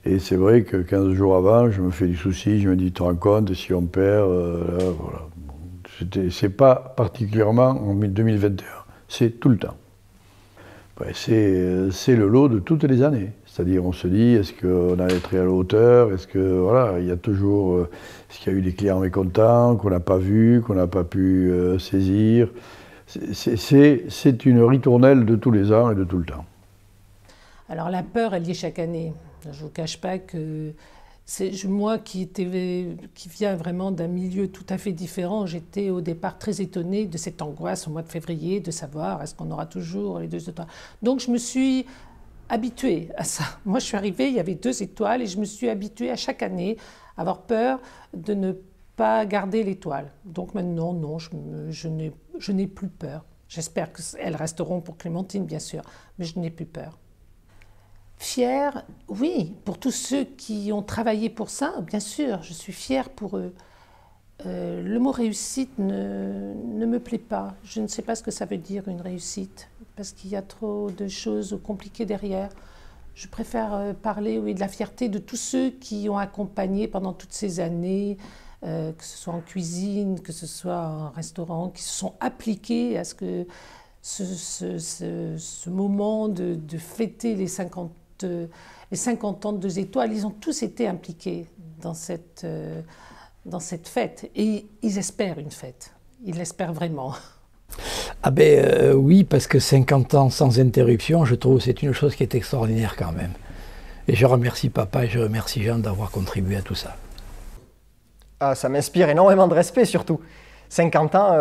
Et c'est vrai que 15 jours avant, je me fais du souci, je me dis, tu te rends compte, si on perd, voilà. C'est pas particulièrement en 2021, c'est tout le temps. C'est le lot de toutes les années. C'est-à-dire, on se dit, est-ce qu'on a été à la hauteur? Est-ce que, voilà, il y a toujours, est-ce qu'il y a eu des clients mécontents, qu'on n'a pas vus, qu'on n'a pas pu saisir? C'est une ritournelle de tous les ans et de tout le temps. Alors la peur, elle y est chaque année. Je ne vous cache pas que moi qui viens vraiment d'un milieu tout à fait différent, j'étais au départ très étonnée de cette angoisse au mois de février, de savoir est-ce qu'on aura toujours les 2 étoiles. Donc je me suis habituée à ça. Moi je suis arrivée, il y avait 2 étoiles et je me suis habituée à chaque année à avoir peur de ne pas garder l'étoile. Donc maintenant, non, je n'ai plus peur. J'espère qu'elles resteront pour Clémentine, bien sûr, mais je n'ai plus peur. Fière, oui, pour tous ceux qui ont travaillé pour ça, bien sûr, je suis fière pour eux. Le mot réussite ne me plaît pas. Je ne sais pas ce que ça veut dire, une réussite, parce qu'il y a trop de choses compliquées derrière. Je préfère parler, oui, de la fierté de tous ceux qui ont accompagné pendant toutes ces années, que ce soit en cuisine, que ce soit en restaurant, qui se sont appliqués à ce que ce moment de fêter les 50 ans de 2 étoiles, ils ont tous été impliqués dans cette fête. Et ils espèrent une fête. Ils l'espèrent vraiment. Ah ben oui, parce que 50 ans sans interruption, je trouve que c'est une chose qui est extraordinaire quand même. Et je remercie papa et je remercie Jean d'avoir contribué à tout ça. Ah, ça m'inspire énormément de respect surtout. 50 ans,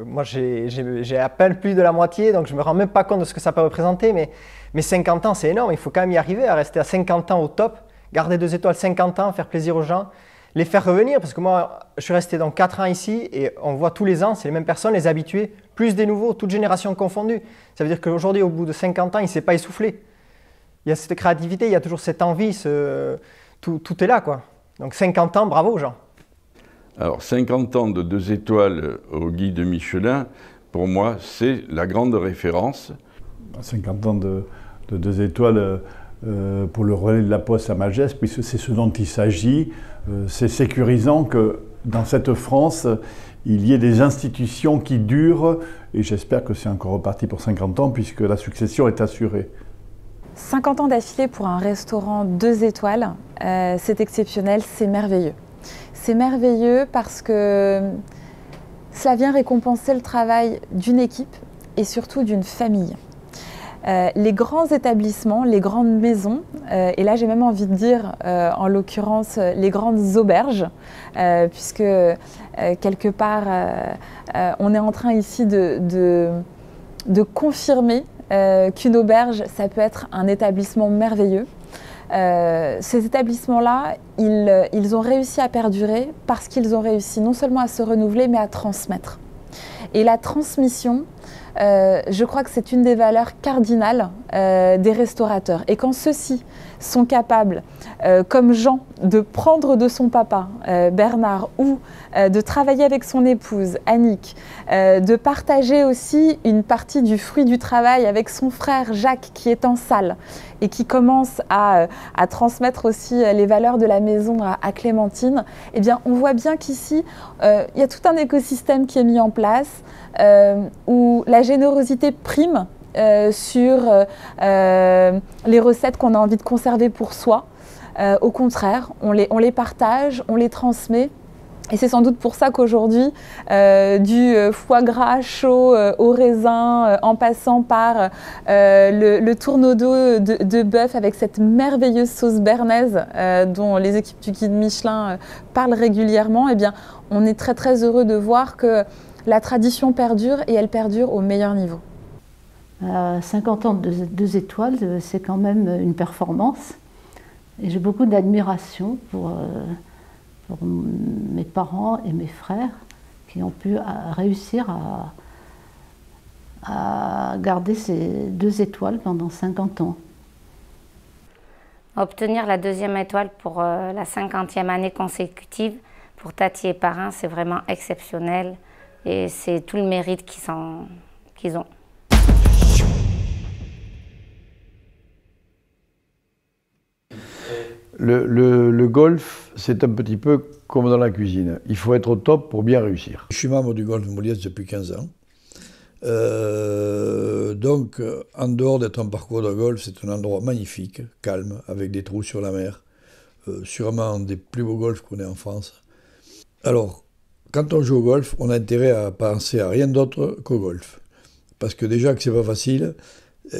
moi j'ai à peine plus de la moitié, donc je ne me rends même pas compte de ce que ça peut représenter, mais 50 ans c'est énorme, il faut quand même y arriver à rester à 50 ans au top, garder 2 étoiles 50 ans, faire plaisir aux gens, les faire revenir, parce que moi je suis resté donc 4 ans ici et on voit tous les ans, c'est les mêmes personnes, les habitués, plus des nouveaux, toutes générations confondues. Ça veut dire qu'aujourd'hui au bout de 50 ans, il ne s'est pas essoufflé. Il y a cette créativité, il y a toujours cette envie, tout est là quoi. Donc 50 ans, bravo Jean. Alors 50 ans de 2 étoiles au guide Michelin, pour moi c'est la grande référence. 50 ans de 2 étoiles pour le relais de la Poste à Magescq, puisque c'est ce dont il s'agit. C'est sécurisant que dans cette France, il y ait des institutions qui durent, et j'espère que c'est encore reparti pour 50 ans, puisque la succession est assurée. 50 ans d'affilée pour un restaurant 2 étoiles, c'est exceptionnel, c'est merveilleux. C'est merveilleux parce que cela vient récompenser le travail d'une équipe et surtout d'une famille. Les grands établissements, les grandes maisons, et là j'ai même envie de dire en l'occurrence les grandes auberges, puisque quelque part on est en train ici de confirmer qu'une auberge ça peut être un établissement merveilleux. Ces établissements-là, ils ont réussi à perdurer parce qu'ils ont réussi non seulement à se renouveler, mais à transmettre. Et la transmission, je crois que c'est une des valeurs cardinales des restaurateurs. Et quand ceux-ci sont capables, comme Jean, de prendre de son papa, Bernard, ou de travailler avec son épouse, Annick, de partager aussi une partie du fruit du travail avec son frère Jacques, qui est en salle, et qui commence à transmettre aussi les valeurs de la maison à Clémentine, eh bien, on voit bien qu'ici, il y a tout un écosystème qui est mis en place, où la générosité prime sur les recettes qu'on a envie de conserver pour soi. Au contraire, on les partage, on les transmet. Et c'est sans doute pour ça qu'aujourd'hui, du foie gras chaud au raisin, en passant par le tourneau-d'eau de bœuf avec cette merveilleuse sauce bernaise dont les équipes du guide Michelin parlent régulièrement, eh bien, on est très très heureux de voir que la tradition perdure et elle perdure au meilleur niveau. 50 ans de 2 étoiles, c'est quand même une performance. Et j'ai beaucoup d'admiration pour mes parents et mes frères qui ont pu réussir à garder ces 2 étoiles pendant 50 ans. Obtenir la 2e étoile pour la 50e année consécutive pour Tati et Parrain, c'est vraiment exceptionnel et c'est tout le mérite qu'ils ont. Le golf, c'est un petit peu comme dans la cuisine. Il faut être au top pour bien réussir. Je suis membre du Golf Moliès depuis 15 ans. Donc, en dehors d'être un parcours de golf, c'est un endroit magnifique, calme, avec des trous sur la mer. Sûrement un des plus beaux golfs qu'on ait en France. Alors, quand on joue au golf, on a intérêt à penser à rien d'autre qu'au golf. Parce que déjà que c'est pas facile,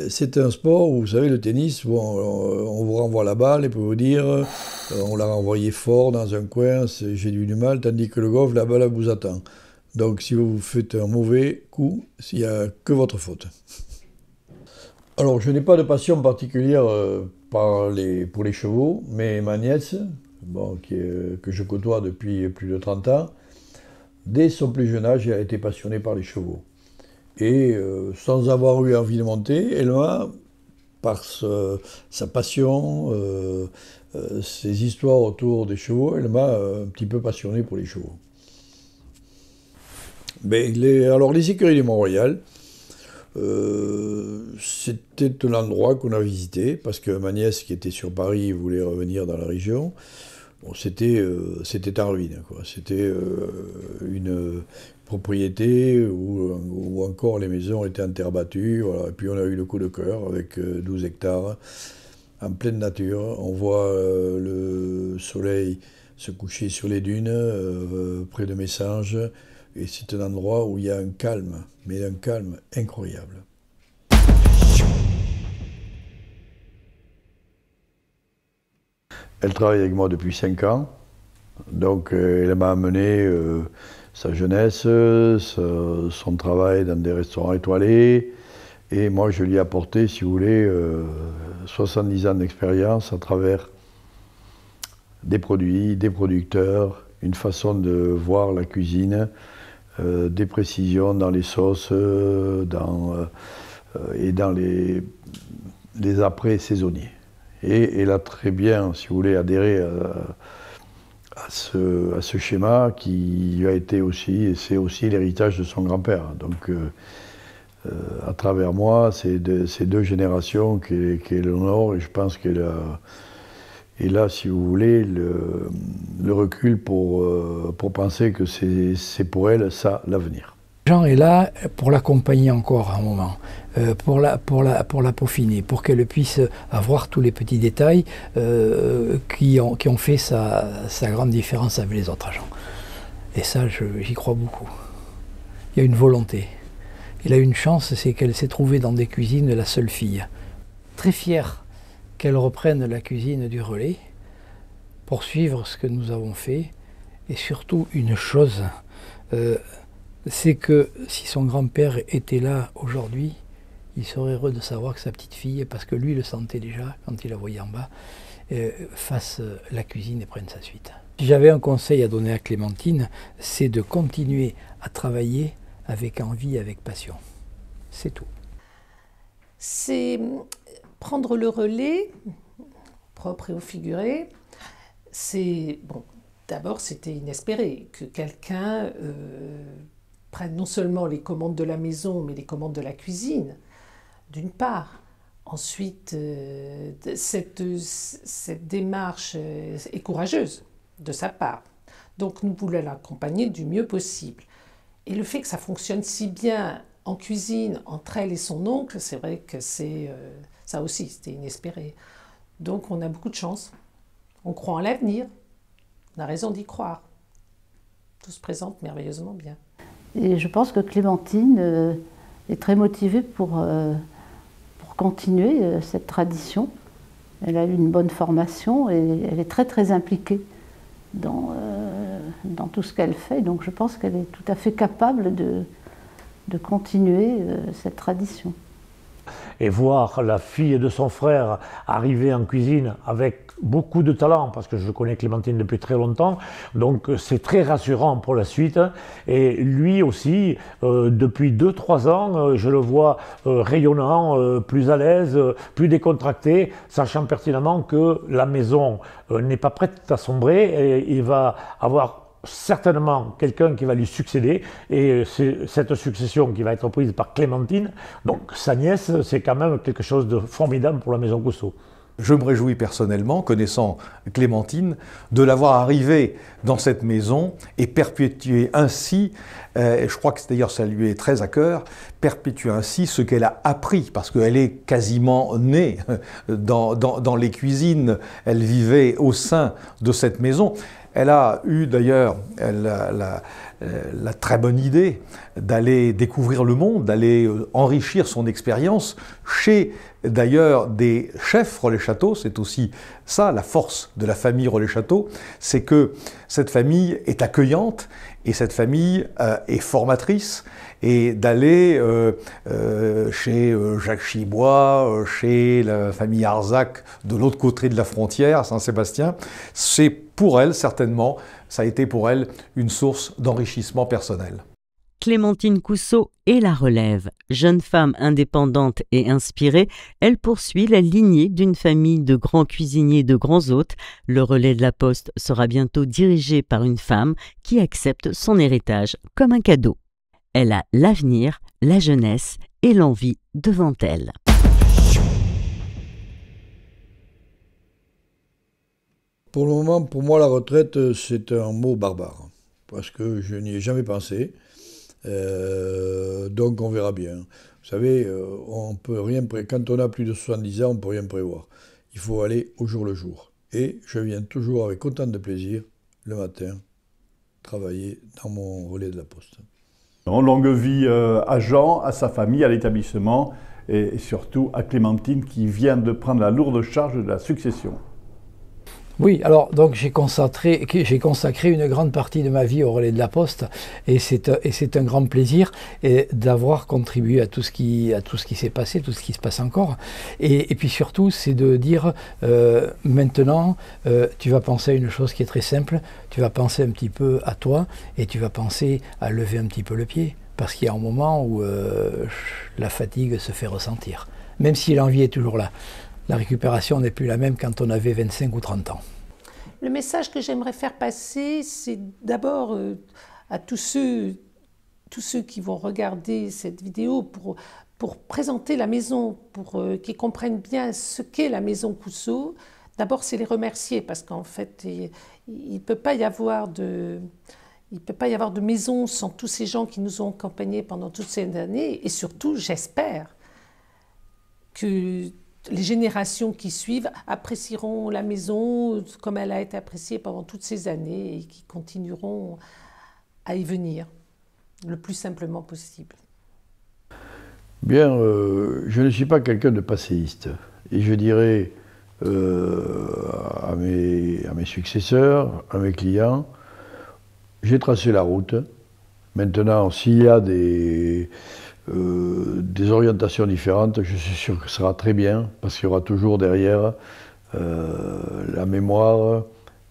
c'est un sport où, vous savez, le tennis, bon, on vous renvoie la balle et peut vous dire on l'a renvoyé fort dans un coin, j'ai eu du mal, tandis que le golf, la balle vous attend. Donc si vous faites un mauvais coup, il n'y a que votre faute. Alors je n'ai pas de passion particulière pour les chevaux, mais ma nièce, bon, que je côtoie depuis plus de 30 ans, dès son plus jeune âge, elle a été passionnée par les chevaux. Et sans avoir eu envie de monter, elle m'a, par sa passion, ses histoires autour des chevaux, elle m'a un petit peu passionné pour les chevaux. Mais alors les écuries du Mont-Royal, c'était un endroit qu'on a visité, parce que ma nièce qui était sur Paris voulait revenir dans la région. Bon, c'était en ruine, quoi. C'était une propriété où encore les maisons étaient en terre battue. Voilà. Et puis on a eu le coup de cœur avec 12 hectares en pleine nature. On voit le soleil se coucher sur les dunes près de Messanges. Et c'est un endroit où il y a un calme, mais un calme incroyable. Elle travaille avec moi depuis 5 ans, donc elle m'a amené sa jeunesse, son travail dans des restaurants étoilés, et moi je lui ai apporté, si vous voulez, 70 ans d'expérience à travers des produits, des producteurs, une façon de voir la cuisine, des précisions dans les sauces et dans les apprêts saisonniers. Et elle a très bien, si vous voulez, adhéré à ce schéma qui lui a été aussi, et c'est aussi l'héritage de son grand-père. Donc, à travers moi, c'est ces 2 générations qu'elle honore, et je pense qu'elle a, si vous voulez, le recul pour penser que c'est pour elle ça l'avenir. Jean est là pour l'accompagner encore un moment, pour la peaufiner, pour qu'elle puisse avoir tous les petits détails qui ont fait sa grande différence avec les autres agents. Et ça, j'y crois beaucoup. Il y a une volonté. Elle a une chance, c'est qu'elle s'est trouvée dans des cuisines la seule fille. Très fière qu'elle reprenne la cuisine du Relais, pour suivre ce que nous avons fait. Et surtout, une chose, c'est que si son grand-père était là aujourd'hui, il serait heureux de savoir que sa petite fille, parce que lui le sentait déjà quand il la voyait en bas, fasse la cuisine et prenne sa suite. Si j'avais un conseil à donner à Clémentine, c'est de continuer à travailler avec envie, avec passion. C'est tout. C'est prendre le relais, propre et au figuré. C'est bon. D'abord, c'était inespéré que quelqu'un prenne non seulement les commandes de la maison, mais les commandes de la cuisine, d'une part. Ensuite, cette démarche est courageuse de sa part. Donc, nous voulons l'accompagner du mieux possible. Et le fait que ça fonctionne si bien en cuisine, entre elle et son oncle, c'est vrai que ça aussi, c'était inespéré. Donc, on a beaucoup de chance. On croit en l'avenir. On a raison d'y croire. Tout se présente merveilleusement bien. Et je pense que Clémentine est très motivée pour continuer cette tradition. Elle a eu une bonne formation et elle est très très impliquée dans tout ce qu'elle fait. Donc je pense qu'elle est tout à fait capable de continuer cette tradition. Et voir la fille de son frère arriver en cuisine avec beaucoup de talent, parce que je connais Clémentine depuis très longtemps, donc c'est très rassurant pour la suite. Et lui aussi, depuis 2-3 ans, je le vois rayonnant, plus à l'aise, plus décontracté, sachant pertinemment que la maison n'est pas prête à sombrer et il va avoir certainement quelqu'un qui va lui succéder, et c'est cette succession qui va être prise par Clémentine, donc sa nièce, c'est quand même quelque chose de formidable pour la maison Cousteau. Je me réjouis personnellement, connaissant Clémentine, de l'avoir arrivée dans cette maison et perpétuer ainsi, je crois que d'ailleurs ça lui est très à cœur, perpétuer ainsi ce qu'elle a appris, parce qu'elle est quasiment née dans les cuisines, elle vivait au sein de cette maison. Elle a eu d'ailleurs la très bonne idée d'aller découvrir le monde, d'aller enrichir son expérience chez d'ailleurs des chefs Relais-Château. C'est aussi ça la force de la famille Relais-Château, c'est que cette famille est accueillante et cette famille est formatrice. Et d'aller chez Jacques Chibois, chez la famille Arzac, de l'autre côté de la frontière, à Saint-Sébastien, c'est pour elle, certainement, ça a été pour elle une source d'enrichissement personnel. Clémentine Cousteau est la relève. Jeune femme indépendante et inspirée, elle poursuit la lignée d'une famille de grands cuisiniers et de grands hôtes. Le relais de la Poste sera bientôt dirigé par une femme qui accepte son héritage comme un cadeau. Elle a l'avenir, la jeunesse et l'envie devant elle. Pour le moment, pour moi, la retraite, c'est un mot barbare, parce que je n'y ai jamais pensé. Donc on verra bien. Vous savez, on peut rien quand on a plus de 70 ans, on ne peut rien prévoir. Il faut aller au jour le jour. Et je viens toujours avec autant de plaisir le matin travailler dans mon relais de la Poste. Longue vie à Jean, à sa famille, à l'établissement et surtout à Clémentine qui vient de prendre la lourde charge de la succession. Oui, alors donc j'ai consacré une grande partie de ma vie au relais de la Poste et c'est un grand plaisir d'avoir contribué à tout ce qui s'est passé, tout ce qui se passe encore. Et puis surtout, c'est de dire maintenant, tu vas penser à une chose qui est très simple, tu vas penser un petit peu à toi et tu vas penser à lever un petit peu le pied. Parce qu'il y a un moment où la fatigue se fait ressentir, même si l'envie est toujours là. La récupération n'est plus la même quand on avait 25 ou 30 ans. Le message que j'aimerais faire passer, c'est d'abord à tous ceux qui vont regarder cette vidéo pour présenter la maison, pour qu'ils comprennent bien ce qu'est la maison Cousseau. D'abord, c'est les remercier parce qu'en fait, il ne peut pas y avoir de maison sans tous ces gens qui nous ont accompagnés pendant toutes ces années. Et surtout, j'espère que les générations qui suivent apprécieront la maison comme elle a été appréciée pendant toutes ces années et qui continueront à y venir le plus simplement possible. Bien, je ne suis pas quelqu'un de passéiste. Et je dirais à mes successeurs, à mes clients, j'ai tracé la route. Maintenant, s'il y a des orientations différentes, je suis sûr que ça sera très bien, parce qu'il y aura toujours derrière la mémoire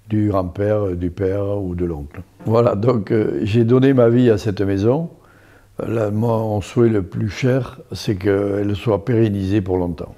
du grand-père, du père ou de l'oncle. Voilà, donc j'ai donné ma vie à cette maison. Là, mon souhait le plus cher, c'est qu'elle soit pérennisée pour longtemps.